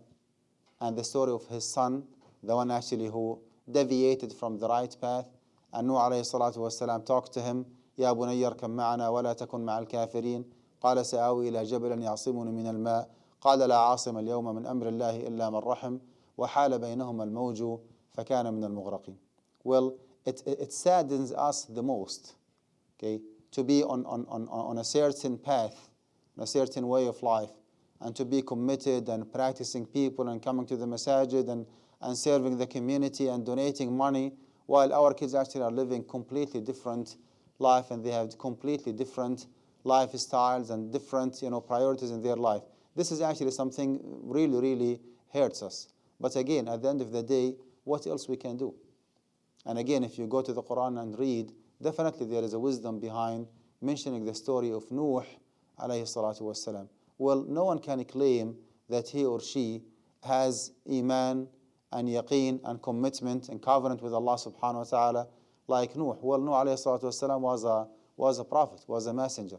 and the story of his son, the one actually who deviated from the right path? And Nuh alayhi salatu wassalam talked to him, يا بني اركب معنا ولا تكن مع الكافرين قال سآوي إلى جبل يعصمني من الماء قال لا عاصم اليوم من أمر الله إلا من رحم وحال بينهما الموج فكان من المغرقين. Well, it saddens us the most, okay, to be on a certain path, a certain way of life, and to be committed and practicing people and coming to the masajid and serving the community and donating money, while our kids actually are living completely different life and they have completely different lifestyles and different priorities in their life. This is actually something really, really hurts us. But again, at the end of the day, what else we can do? And again, if you go to the Quran and read, definitely there is a wisdom behind mentioning the story of Nuh alayhi salatu wassalam. Well, no one can claim that he or she has iman and yaqeen and commitment and covenant with Allah subhanahu wa ta'ala like Nuh. Well, Nuh alayhi salatu wassalam was a prophet, was a messenger.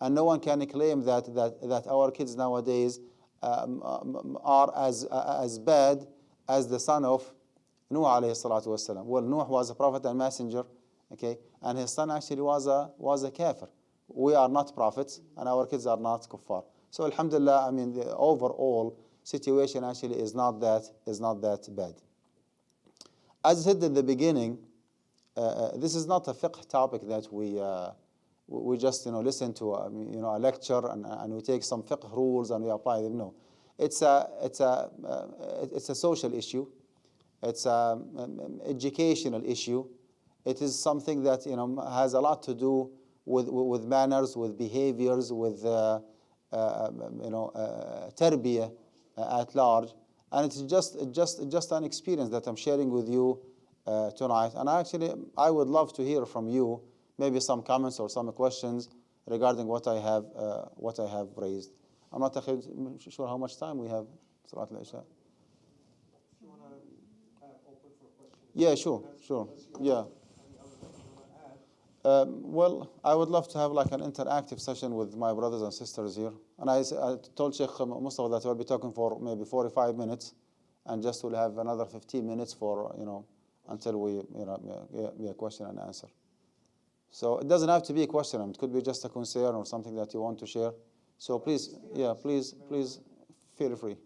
And no one can claim that our kids nowadays are as bad as the son of Nuh alayhi salatu wassalam. Well, Nuh was a prophet and messenger, okay, and his son actually was a kafir, we are not prophets and our kids are not kuffar. So alhamdulillah, I mean, the overall situation actually is not that bad. As I said in the beginning, this is not a fiqh topic that we just listen to a lecture and we take some fiqh rules and we apply them. No, it's a social issue. It's an educational issue. It is something that has a lot to do with manners, with behaviors, with tarbiyah at large, and it's just an experience that I'm sharing with you tonight. And I would love to hear from you, maybe some comments or some questions regarding what I have raised. I'm not sure how much time we have. Salat al-Isha. Yeah, sure. Yeah. Well, I would love to have like an interactive session with my brothers and sisters here. And I told Sheikh Mustafa that we'll be talking for maybe 45 minutes, and just we'll have another 15 minutes for until we be a question and answer. So it doesn't have to be a question; it could be just a concern or something that you want to share. So please, please feel free.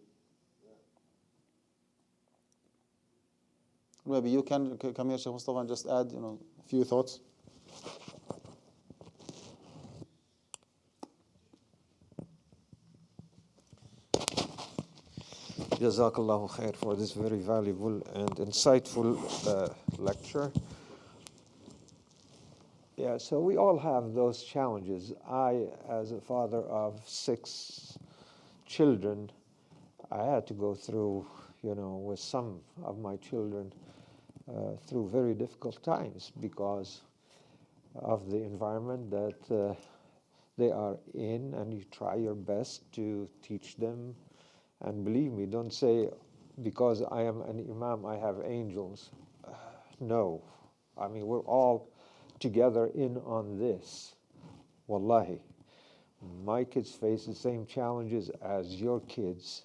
Maybe you can come here, Sheikh Mustafa, and just add a few thoughts. Jazakallahu khair for this very valuable and insightful lecture. Yeah, so we all have those challenges. I, as a father of 6 children, I had to go through, with some of my children, through very difficult times because of the environment that they are in, and you try your best to teach them. And believe me, don't say, because I am an imam, I have angels. No. I mean, we're all together in on this. Wallahi. My kids face the same challenges as your kids.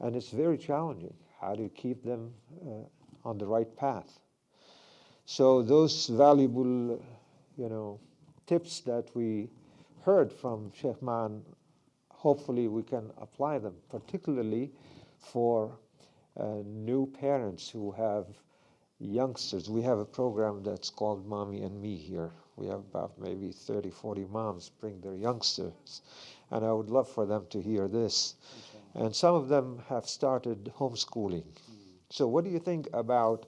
And it's very challenging. How do you keep them on the right path? So those valuable, tips that we heard from Sheikh Main, hopefully we can apply them, particularly for new parents who have youngsters. We have a program that's called Mommy and Me here. We have about maybe 30, 40 moms bring their youngsters. And I would love for them to hear this. And some of them have started homeschooling. So what do you think about,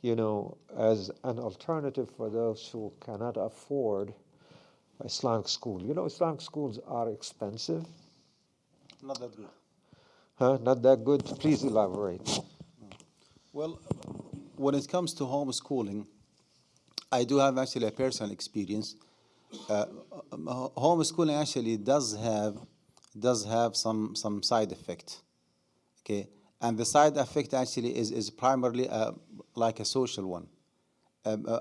as an alternative for those who cannot afford Islamic school? Islamic schools are expensive. Not that good. Huh? Not that good? Please elaborate. Well, when it comes to homeschooling, I do have actually a personal experience. Homeschooling actually does have some side effect. Okay, and the side effect actually is primarily like a social one.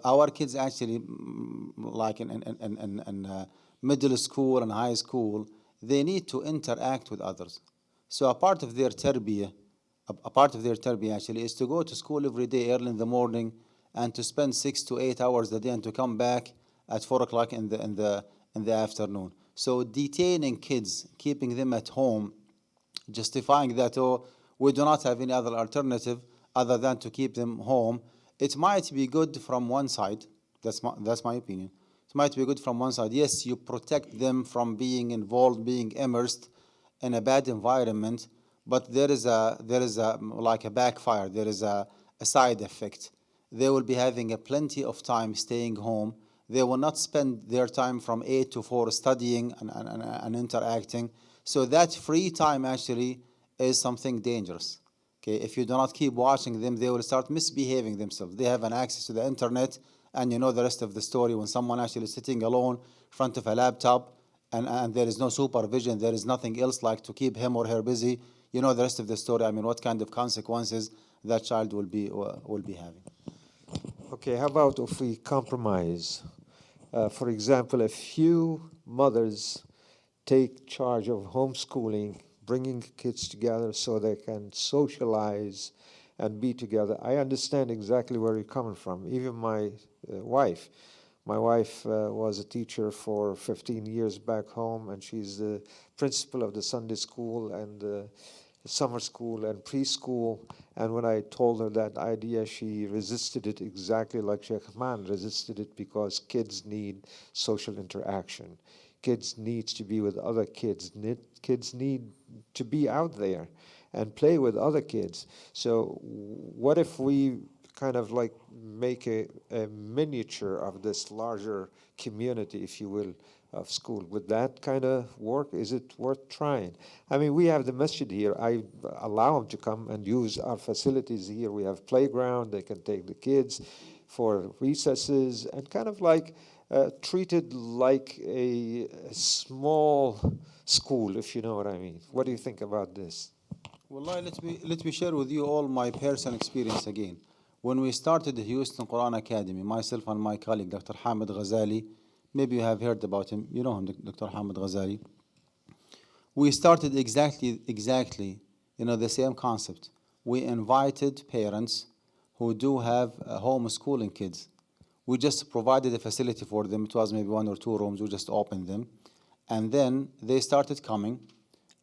Our kids actually, like in middle school and high school, they need to interact with others. So a part of their tarbiyah actually is to go to school every day early in the morning and to spend 6 to 8 hours a day and to come back at 4 o'clock in the afternoon. So detaining kids, keeping them at home, justifying that we do not have any other alternative other than to keep them home, it might be good from one side. That's my opinion. It might be good from one side. Yes, you protect them from being involved, being immersed in a bad environment, but there is a like a backfire. There is a side effect. They will be having a plenty of time staying home. They will not spend their time from 8 to 4 studying and interacting. So that free time actually is something dangerous. Okay, if you do not keep watching them, they will start misbehaving themselves. They have an access to the internet, and you know the rest of the story. When someone actually is sitting alone in front of a laptop and there is no supervision, there is nothing else like to keep him or her busy, you know the rest of the story. I mean, what kind of consequences that child will be having. Okay, how about if we compromise? For example, a few mothers take charge of homeschooling, bringing kids together so they can socialize and be together. I understand exactly where you're coming from. Even my wife, My wife was a teacher for 15 years back home, and she's the principal of the Sunday school and the summer school and preschool. And when I told her that idea, she resisted it exactly like Sheikh Man resisted it, because kids need social interaction. Kids need to be with other kids. Kids need to be out there and play with other kids. So what if we kind of like make a miniature of this larger community, if you will, of school? Would that kind of work? Is it worth trying? I mean, we have the masjid here. I allow them to come and use our facilities here. We have playground. They can take the kids for recesses and kind of like treated like a small school, if you know what I mean. What do you think about this? Wallahi, let me share with you all my personal experience again. When we started the Houston Quran Academy, myself and my colleague Dr. Hamid Ghazali, maybe you have heard about him, you know him, Dr. Hamid Ghazali. We started exactly, the same concept. We invited parents who do have homeschooling kids. We just provided a facility for them. It was maybe 1 or 2 rooms. We just opened them. And then they started coming,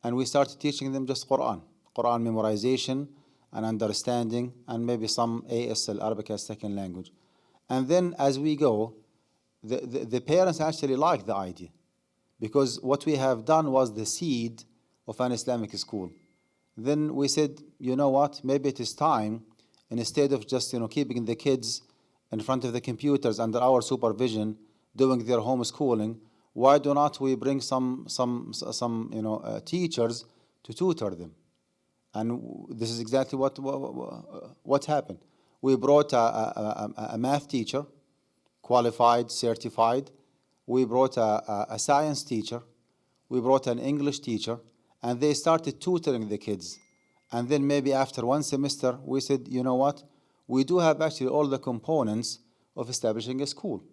and we started teaching them just Quran memorization and understanding, and maybe some ASL, Arabic as second language. And then as we go, the parents actually like the idea, because what we have done was the seed of an Islamic school. Then we said, you know what, maybe it is time, instead of just keeping the kids in front of the computers under our supervision doing their homeschooling, why do not we bring some teachers to tutor them? And this is exactly what happened. We brought a math teacher, qualified, certified. We brought a science teacher. We brought an English teacher, and they started tutoring the kids. And then maybe after 1 semester, we said, you know what? We do have actually all the components of establishing a school.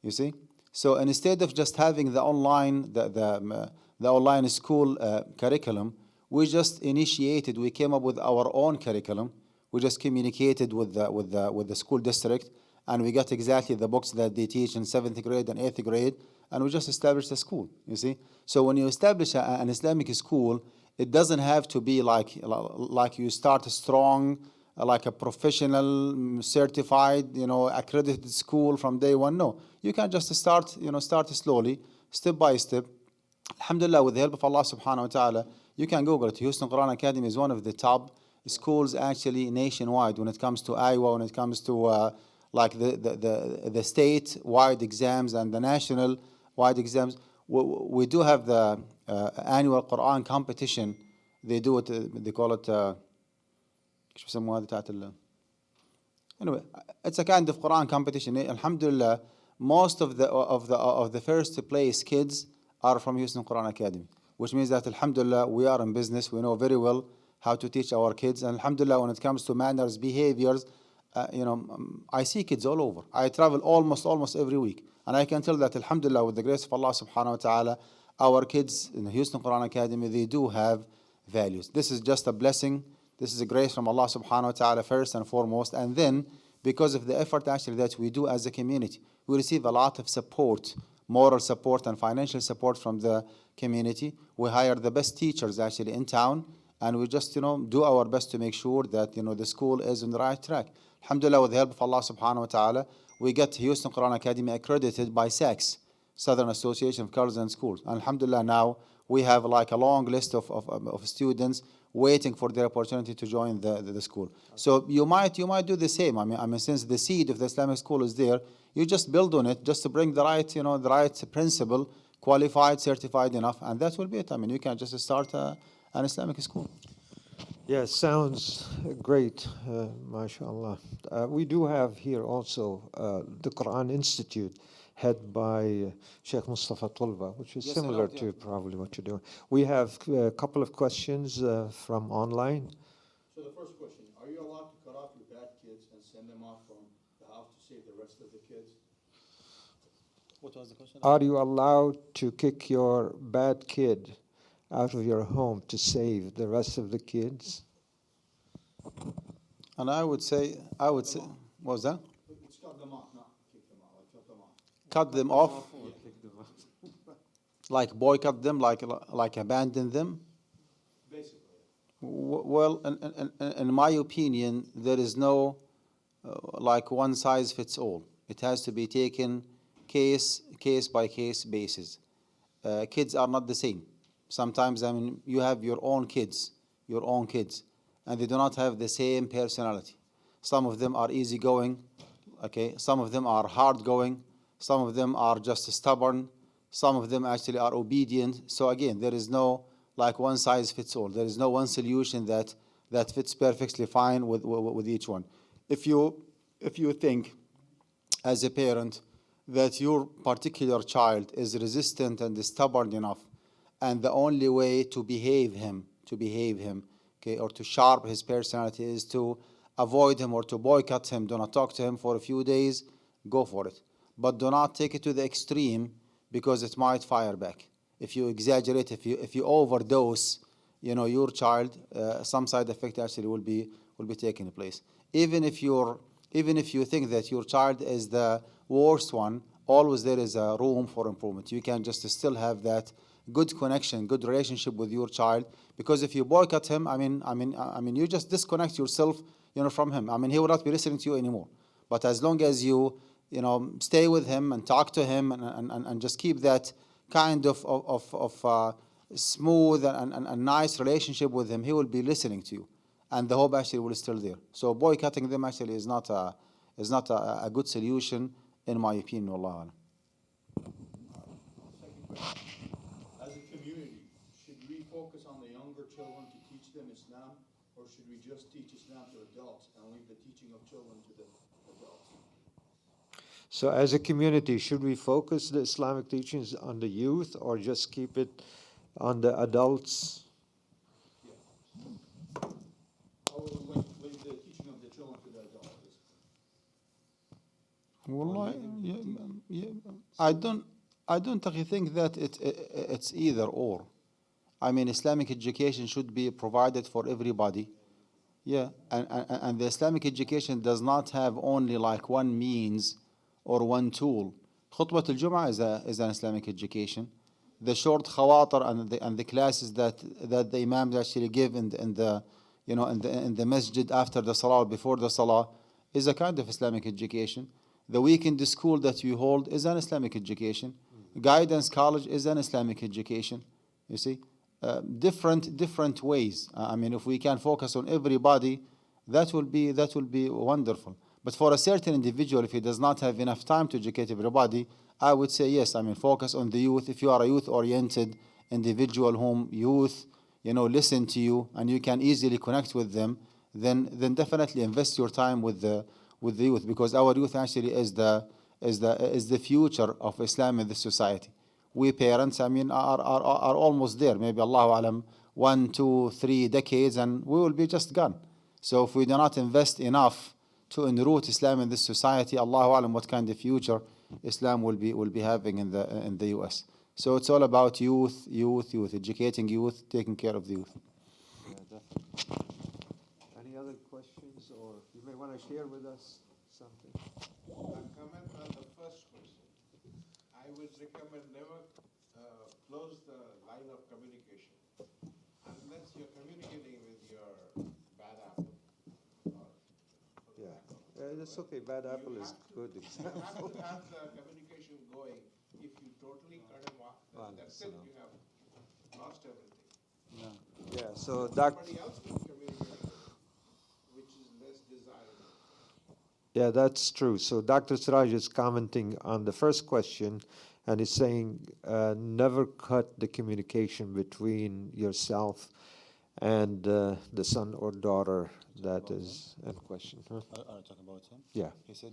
You see? So instead of just having the online, the online school curriculum, we just initiated. We came up with our own curriculum. We just communicated with the school district, and we got exactly the books that they teach in 7th grade and 8th grade, and we just established a school. You see, so when you establish an Islamic school, it doesn't have to be like you start strong, like a professional, certified, accredited school from day one. No, you can just start slowly, step by step. Alhamdulillah, with the help of Allah subhanahu wa ta'ala, you can Google it. Houston Quran Academy is one of the top schools actually nationwide when it comes to Iowa, when it comes to like the state-wide exams and the national-wide exams. We do have the annual Quran competition. They do it, they call it, anyway, it's a kind of Quran competition. Alhamdulillah, most of the first place kids are from Houston Quran Academy, which means that alhamdulillah we are in business. We know very well how to teach our kids, and alhamdulillah when it comes to manners, behaviors, I see kids all over. I travel almost every week, and I can tell that alhamdulillah with the grace of Allah subhanahu wa ta'ala, our kids in the Houston Quran Academy, they do have values. This is just a blessing. This is a grace from Allah subhanahu wa ta'ala first and foremost, and then because of the effort actually that we do as a community, we receive a lot of support, moral support and financial support from the community. We hire the best teachers actually in town, and we just do our best to make sure that the school is on the right track. Alhamdulillah, with the help of Allah subhanahu wa ta'ala, we get Houston Quran Academy accredited by SACS, Southern Association of Colleges and Schools. And alhamdulillah, now we have like a long list of students waiting for their opportunity to join the school. So you might do the same. I mean, since the seed of the Islamic school is there, you just build on it just to bring the right principal, qualified, certified enough, and that will be it. I mean, you can just start an Islamic school. Yeah, sounds great, mashallah. We do have here also the Quran Institute, head by Sheikh Mustafa Tulba, which is similar to probably what you're doing. We have a couple of questions from online. So the first question, are you allowed to cut off your bad kids and send them off from the house to save the rest of the kids? What was the question? Are you allowed to kick your bad kid out of your home to save the rest of the kids? And I would say, what was that? It's cut them off, not kick them out, like cut them off. cut them off, like boycott them, like abandon them? Basically. Well, in my opinion, there is no like one size fits all. It has to be taken case by case basis. Kids are not the same. Sometimes, I mean, you have your own kids, and they do not have the same personality. Some of them are easygoing, okay? Some of them are hardgoing. Some of them are just stubborn. Some of them actually are obedient. So again, there is no like one size fits all. There is no one solution that fits perfectly fine with each one. If you think as a parent that your particular child is resistant and stubborn enough, and the only way to behave him, okay, or to sharp his personality is to avoid him or to boycott him, do not talk to him for a few days, go for it. But do not take it to the extreme because it might fire back. If you exaggerate, if you overdose, your child, some side effect actually will be taking place. Even if you think that your child is the worst one, always there is a room for improvement. You can just still have that good connection, good relationship with your child. Because if you boycott him, I mean, you just disconnect yourself, from him. I mean, he will not be listening to you anymore. But as long as you stay with him and talk to him and just keep that kind of smooth and nice relationship with him, he will be listening to you, and the hope actually will still there. So boycotting them actually is not a good solution in my opinion. Wallahu alam. Second question. As a community, should we focus on the younger children to teach them Islam, or should we just teach Islam to adults and leave the teaching of children to the adults? So as a community, should we focus the Islamic teachings on the youth or just keep it on the adults? Or leave the teaching of the children to the adults? Wallahi, yeah, I don't think that it's either or. I mean, Islamic education should be provided for everybody. Yeah, and the Islamic education does not have only like one means or one tool. Khutbah al-Jum'ah is an Islamic education. The short khawatir and the classes that the imams actually give in the masjid after the salah, before the salah, is a kind of Islamic education. The weekend school that we hold is an Islamic education. Guidance college is an Islamic education. You see, different ways. I mean, if we can focus on everybody, that will be wonderful. But for a certain individual, if he does not have enough time to educate everybody, I would say yes. I mean, focus on the youth. If you are a youth-oriented individual whom youth, listen to you and you can easily connect with them, then definitely invest your time with the youth, because our youth actually is the future of Islam in this society. We parents, I mean, are almost there. Maybe Allahu alam, 1, 2, 3 decades, and we will be just gone. So if we do not invest enough to enroot Islam in this society, Allahu alam, what kind of future Islam will be having in the US. So it's all about youth, educating youth, taking care of the youth. Yeah, definitely. Any other questions, or you may want to share with us something? Comment on the first question. I would recommend never close the line of communication unless you're communicating with your bad apple. Yeah, that's okay. Bad apple is good You example. have to have the communication going. If you totally cut him off, then that's it. You have lost everything. Yeah. So Dr. Somebody else will communicate, which is less desirable. Yeah, that's true. So Dr. Siraj is commenting on the first question, and he's saying never cut the communication between yourself and the son or daughter that is in question. Huh? Are you talking about him? Yeah. He said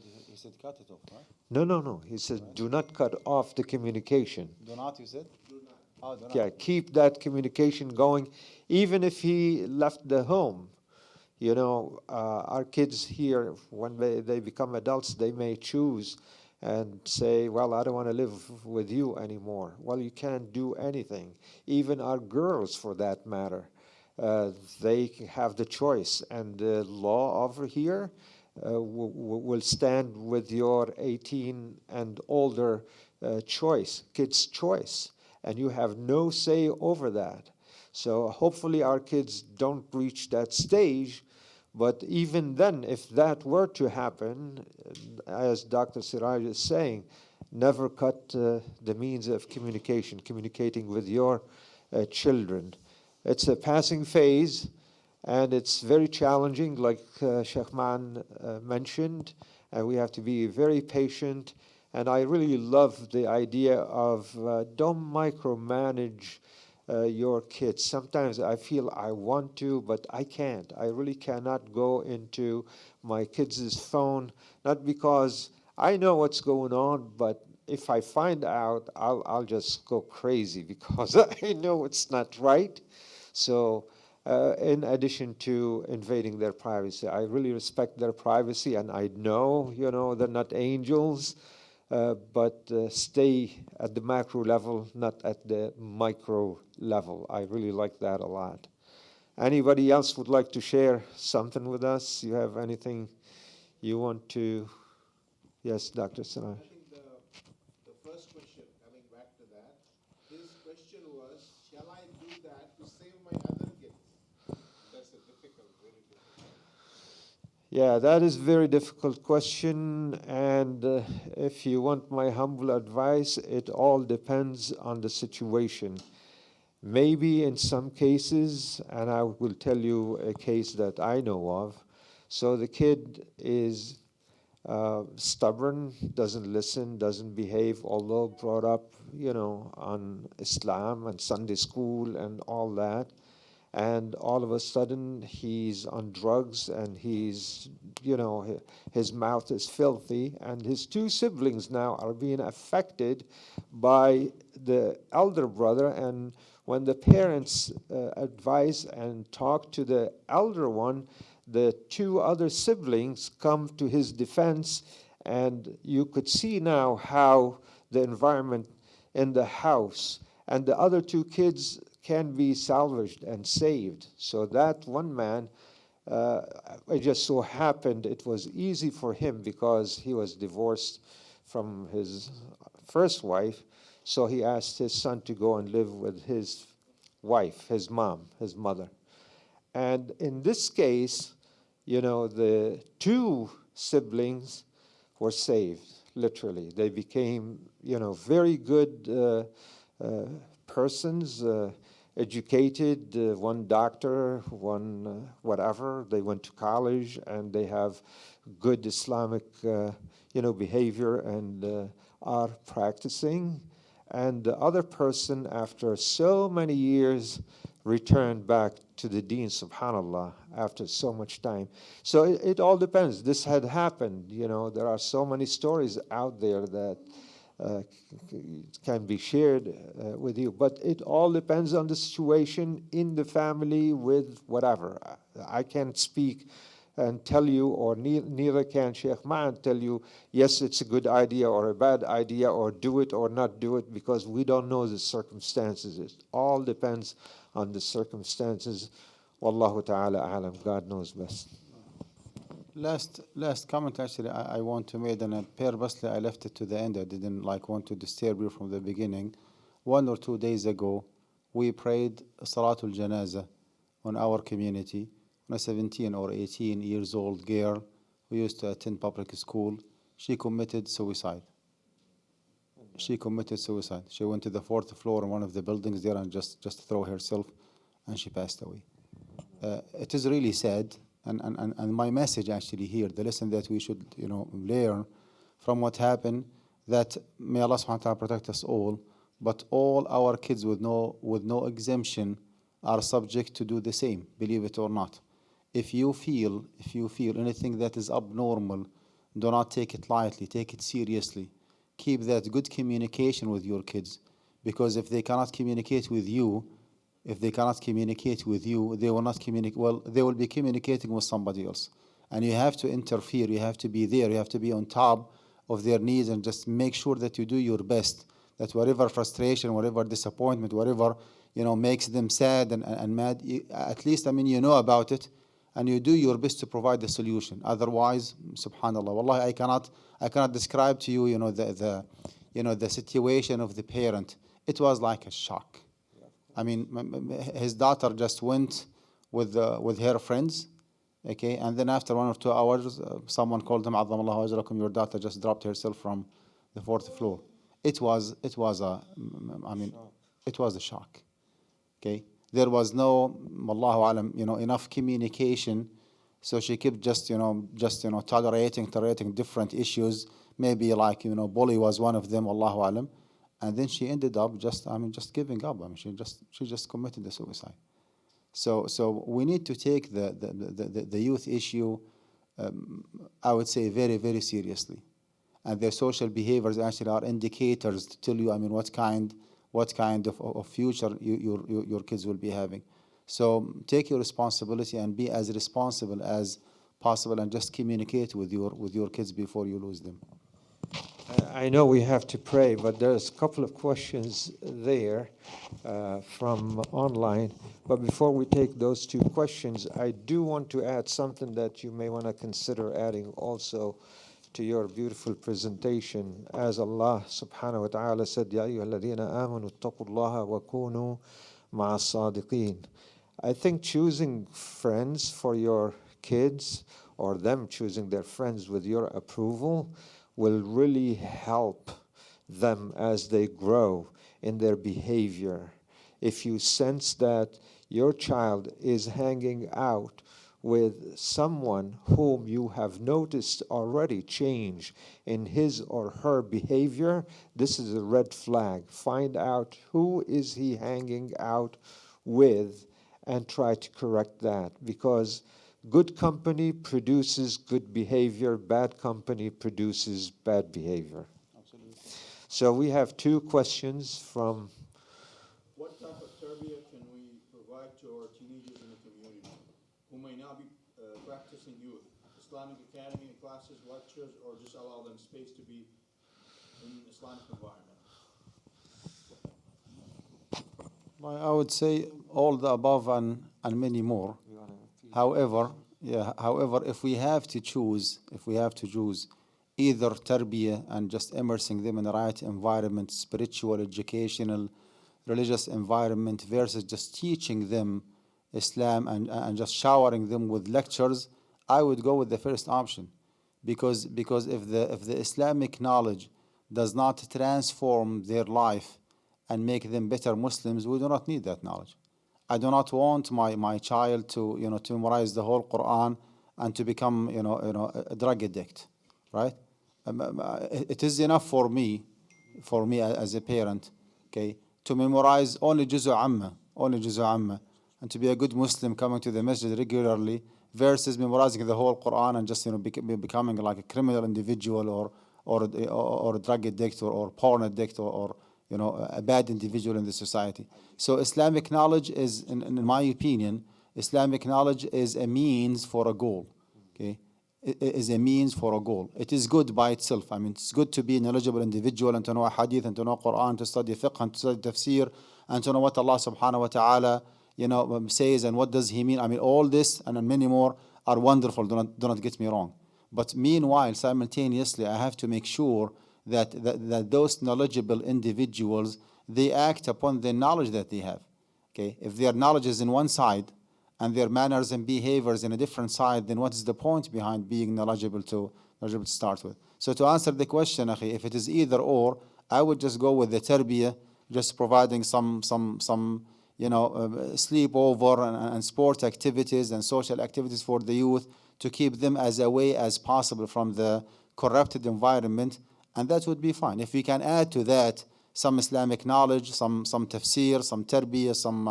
cut it off, right? No. He said do not cut off the communication. Do not, you said? Do not. Oh, do not. Yeah, keep that communication going, even if he left the home. Our kids here, when they become adults, they may choose and say, well, I don't want to live with you anymore. Well, you can't do anything. Even our girls, for that matter, they have the choice. And the law over here will stand with your 18 and older kid's choice, and you have no say over that. So hopefully our kids don't reach that stage, but even then, if that were to happen, as Dr. Siraj is saying, never cut the means of communicating with your children. It's a passing phase, and it's very challenging, like Sheikh Man mentioned, and we have to be very patient. And I really love the idea of don't micromanage your kids. Sometimes I feel I want to, but I can't. I really cannot go into my kids' phone, not because I know what's going on, but if I find out, I'll just go crazy because I know it's not right. So in addition to invading their privacy, I really respect their privacy, and I know, they're not angels, but stay at the macro level, not at the micro level. I really like that a lot. Anybody else would like to share something with us? You have anything you want to? Yes, Dr. Sinai. I think the first question, coming back to that, his question was, shall I do that to save my other kids? That's a difficult, very difficult. Yeah, that is a very difficult question, and if you want my humble advice, it all depends on the situation. Maybe in some cases, and I will tell you a case that I know of, so the kid is stubborn, doesn't listen, doesn't behave, although brought up, on Islam and Sunday school and all that. And all of a sudden he's on drugs, and he's, his mouth is filthy, and his two siblings now are being affected by the elder brother. And when the parents advise and talk to the elder one, the two other siblings come to his defense, and you could see now how the environment in the house and the other two kids can be salvaged and saved. So that one man, it just so happened it was easy for him because he was divorced from his first wife. So he asked his son to go and live with his wife, his mom, his mother. And in this case, the two siblings were saved, literally. They became, very good persons, educated, one doctor, one whatever. They went to college, and they have good Islamic, behavior, and are practicing. And the other person, after so many years, returned back to the deen, subhanallah, after so much time. So it all depends. This had happened. There are so many stories out there that can be shared with you. But it all depends on the situation in the family with whatever. I can't speak and tell you, or neither can Sheikh Ma'an tell you, yes, it's a good idea or a bad idea, or do it or not do it, because we don't know the circumstances. It all depends on the circumstances. Wallahu ta'ala alam. God knows best. Last comment, actually, I want to make, and purposely I left it to the end. I didn't want to disturb you from the beginning. 1 or 2 days ago, we prayed Salatul Janazah on our community. A 17 or 18 years old girl who used to attend public school, she committed suicide. She committed suicide. She went to the 4th floor in one of the buildings there and just threw herself, and she passed away. It is really sad. And my message actually here, the lesson that we should, learn from what happened, that may Allah subhanahu wa ta'ala protect us all, but all our kids with no exemption are subject to do the same, believe it or not. If you feel anything that is abnormal, do not take it lightly, take it seriously. Keep that good communication with your kids, because if they cannot communicate with you, they will not communicate. Well, they will be communicating with somebody else. And you have to interfere, you have to be there, you have to be on top of their needs, and just make sure that you do your best, that whatever frustration, whatever disappointment, whatever makes them sad and mad, at least, you know about it, and you do your best to provide the solution. Otherwise, subhanallah, wallahi, I cannot describe to you, the situation of the parent. It was like a shock. I mean, his daughter just went with her friends, okay, and then after 1 or 2 hours, someone called him, "Azzamallahu ajrakum, your daughter just dropped herself from the 4th floor." It was a shock. Okay, there was no, wallahu alam, enough communication, so she kept just tolerating different issues. Maybe like bully was one of them, wallahu alam, and then she ended up just giving up. She just committed the suicide. So we need to take the youth issue, I would say, very, very seriously. And their social behaviors actually are indicators to tell you, what kind of future your kids will be having. So take your responsibility and be as responsible as possible, and just communicate with your kids before you lose them. I know we have to pray, but there's a couple of questions there from online. But before we take those 2 questions, I do want to add something that you may want to consider adding also to your beautiful presentation. As Allah subhanahu wa ta'ala said, Ya ayyuhalladhina amanu ittaqullaha wa kunu ma'as sadiqeen. I think choosing friends for your kids, or them choosing their friends with your approval, will really help them as they grow in their behavior. If you sense that your child is hanging out with someone whom you have noticed already change in his or her behavior, this is a red flag. Find out who is he hanging out with and try to correct that, because good company produces good behavior, bad company produces bad behavior. Absolutely. So we have 2 questions from... What type of tarbiyah can we provide to our teenagers in the community who may not be practicing youth? Islamic academy classes, lectures, or just allow them space to be in an Islamic environment? I would say all the above and many more. However, if we have to choose either tarbiyah and just immersing them in the right environment, spiritual, educational, religious environment, versus just teaching them Islam and just showering them with lectures, I would go with the first option, because if the Islamic knowledge does not transform their life and make them better Muslims, we do not need that knowledge. I do not want my child to memorize the whole Quran and to become a drug addict, right? It is enough for me as a parent, okay, to memorize only Juz'u Amma, and to be a good Muslim coming to the masjid regularly, versus memorizing the whole Quran and just becoming like a criminal individual or a drug addict or porn addict or a bad individual in the society. So Islamic knowledge is, in my opinion, Islamic knowledge is a means for a goal. Okay, it is a means for a goal. It is good by itself. It's good to be a knowledgeable individual and to know hadith and to know Quran, to study fiqh and to study tafsir, and to know what Allah subhanahu wa ta'ala says and what does He mean. All this and many more are wonderful. Do not get me wrong. But meanwhile, simultaneously, I have to make sure that those knowledgeable individuals, they act upon the knowledge that they have. Okay, if their knowledge is in one side and their manners and behaviors in a different side, then what is the point behind being knowledgeable to start with? So to answer the question, akhi, if it is either or, I would just go with the tarbiyah, just providing some sleepover and sport activities and social activities for the youth to keep them as away as possible from the corrupted environment. And that would be fine. If we can add to that some Islamic knowledge, some tafsir, some tarbiyah, some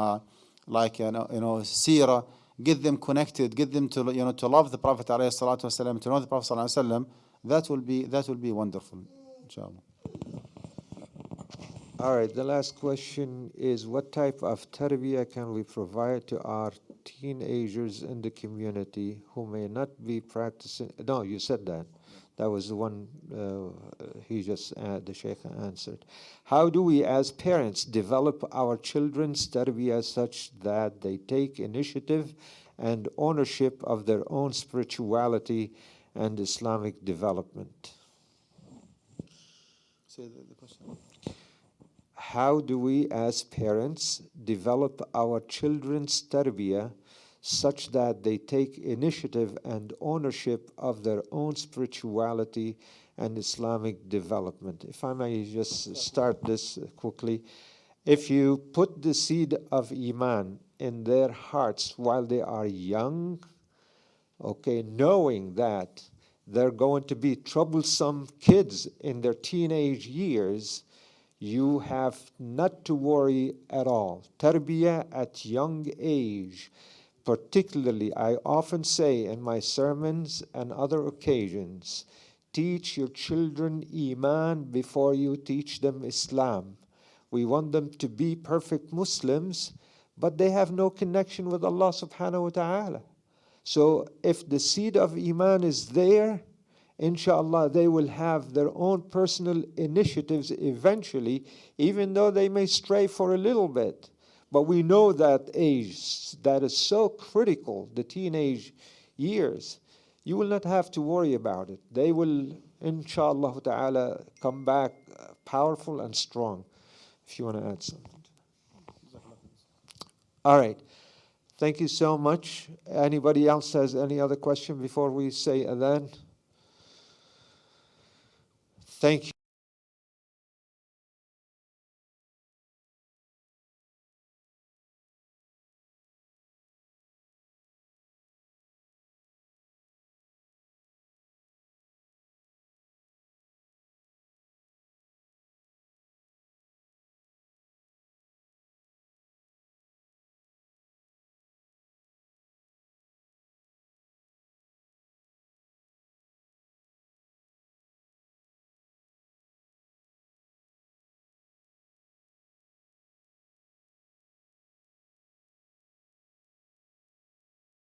seerah, get them connected, get them to to love the Prophet ﷺ, to know the Prophet ﷺ, that will be wonderful, inshallah. All right, the last question is, what type of tarbiyah can we provide to our teenagers in the community who may not be practicing? No, you said that. That was the one the Sheikh answered. How do we as parents develop our children's tarbiyah such that they take initiative and ownership of their own spirituality and Islamic development. Say the question. How do we as parents develop our children's tarbiyah such that they take initiative and ownership of their own spirituality and Islamic development? If I may just start this quickly. If you put the seed of Iman in their hearts while they are young, okay, knowing that they're going to be troublesome kids in their teenage years, you have not to worry at all. Tarbiyah at young age, particularly, I often say in my sermons and other occasions, teach your children Iman before you teach them Islam. We want them to be perfect Muslims, but they have no connection with Allah subhanahu wa ta'ala. So if the seed of Iman is there, inshallah, they will have their own personal initiatives eventually, even though they may stray for a little bit. But we know that age, that is so critical, the teenage years. You will not have to worry about it. They will, inshallah ta'ala, come back powerful and strong. If you want to add something. All right. Thank you so much. Anybody else has any other question before we say adhan? Thank you.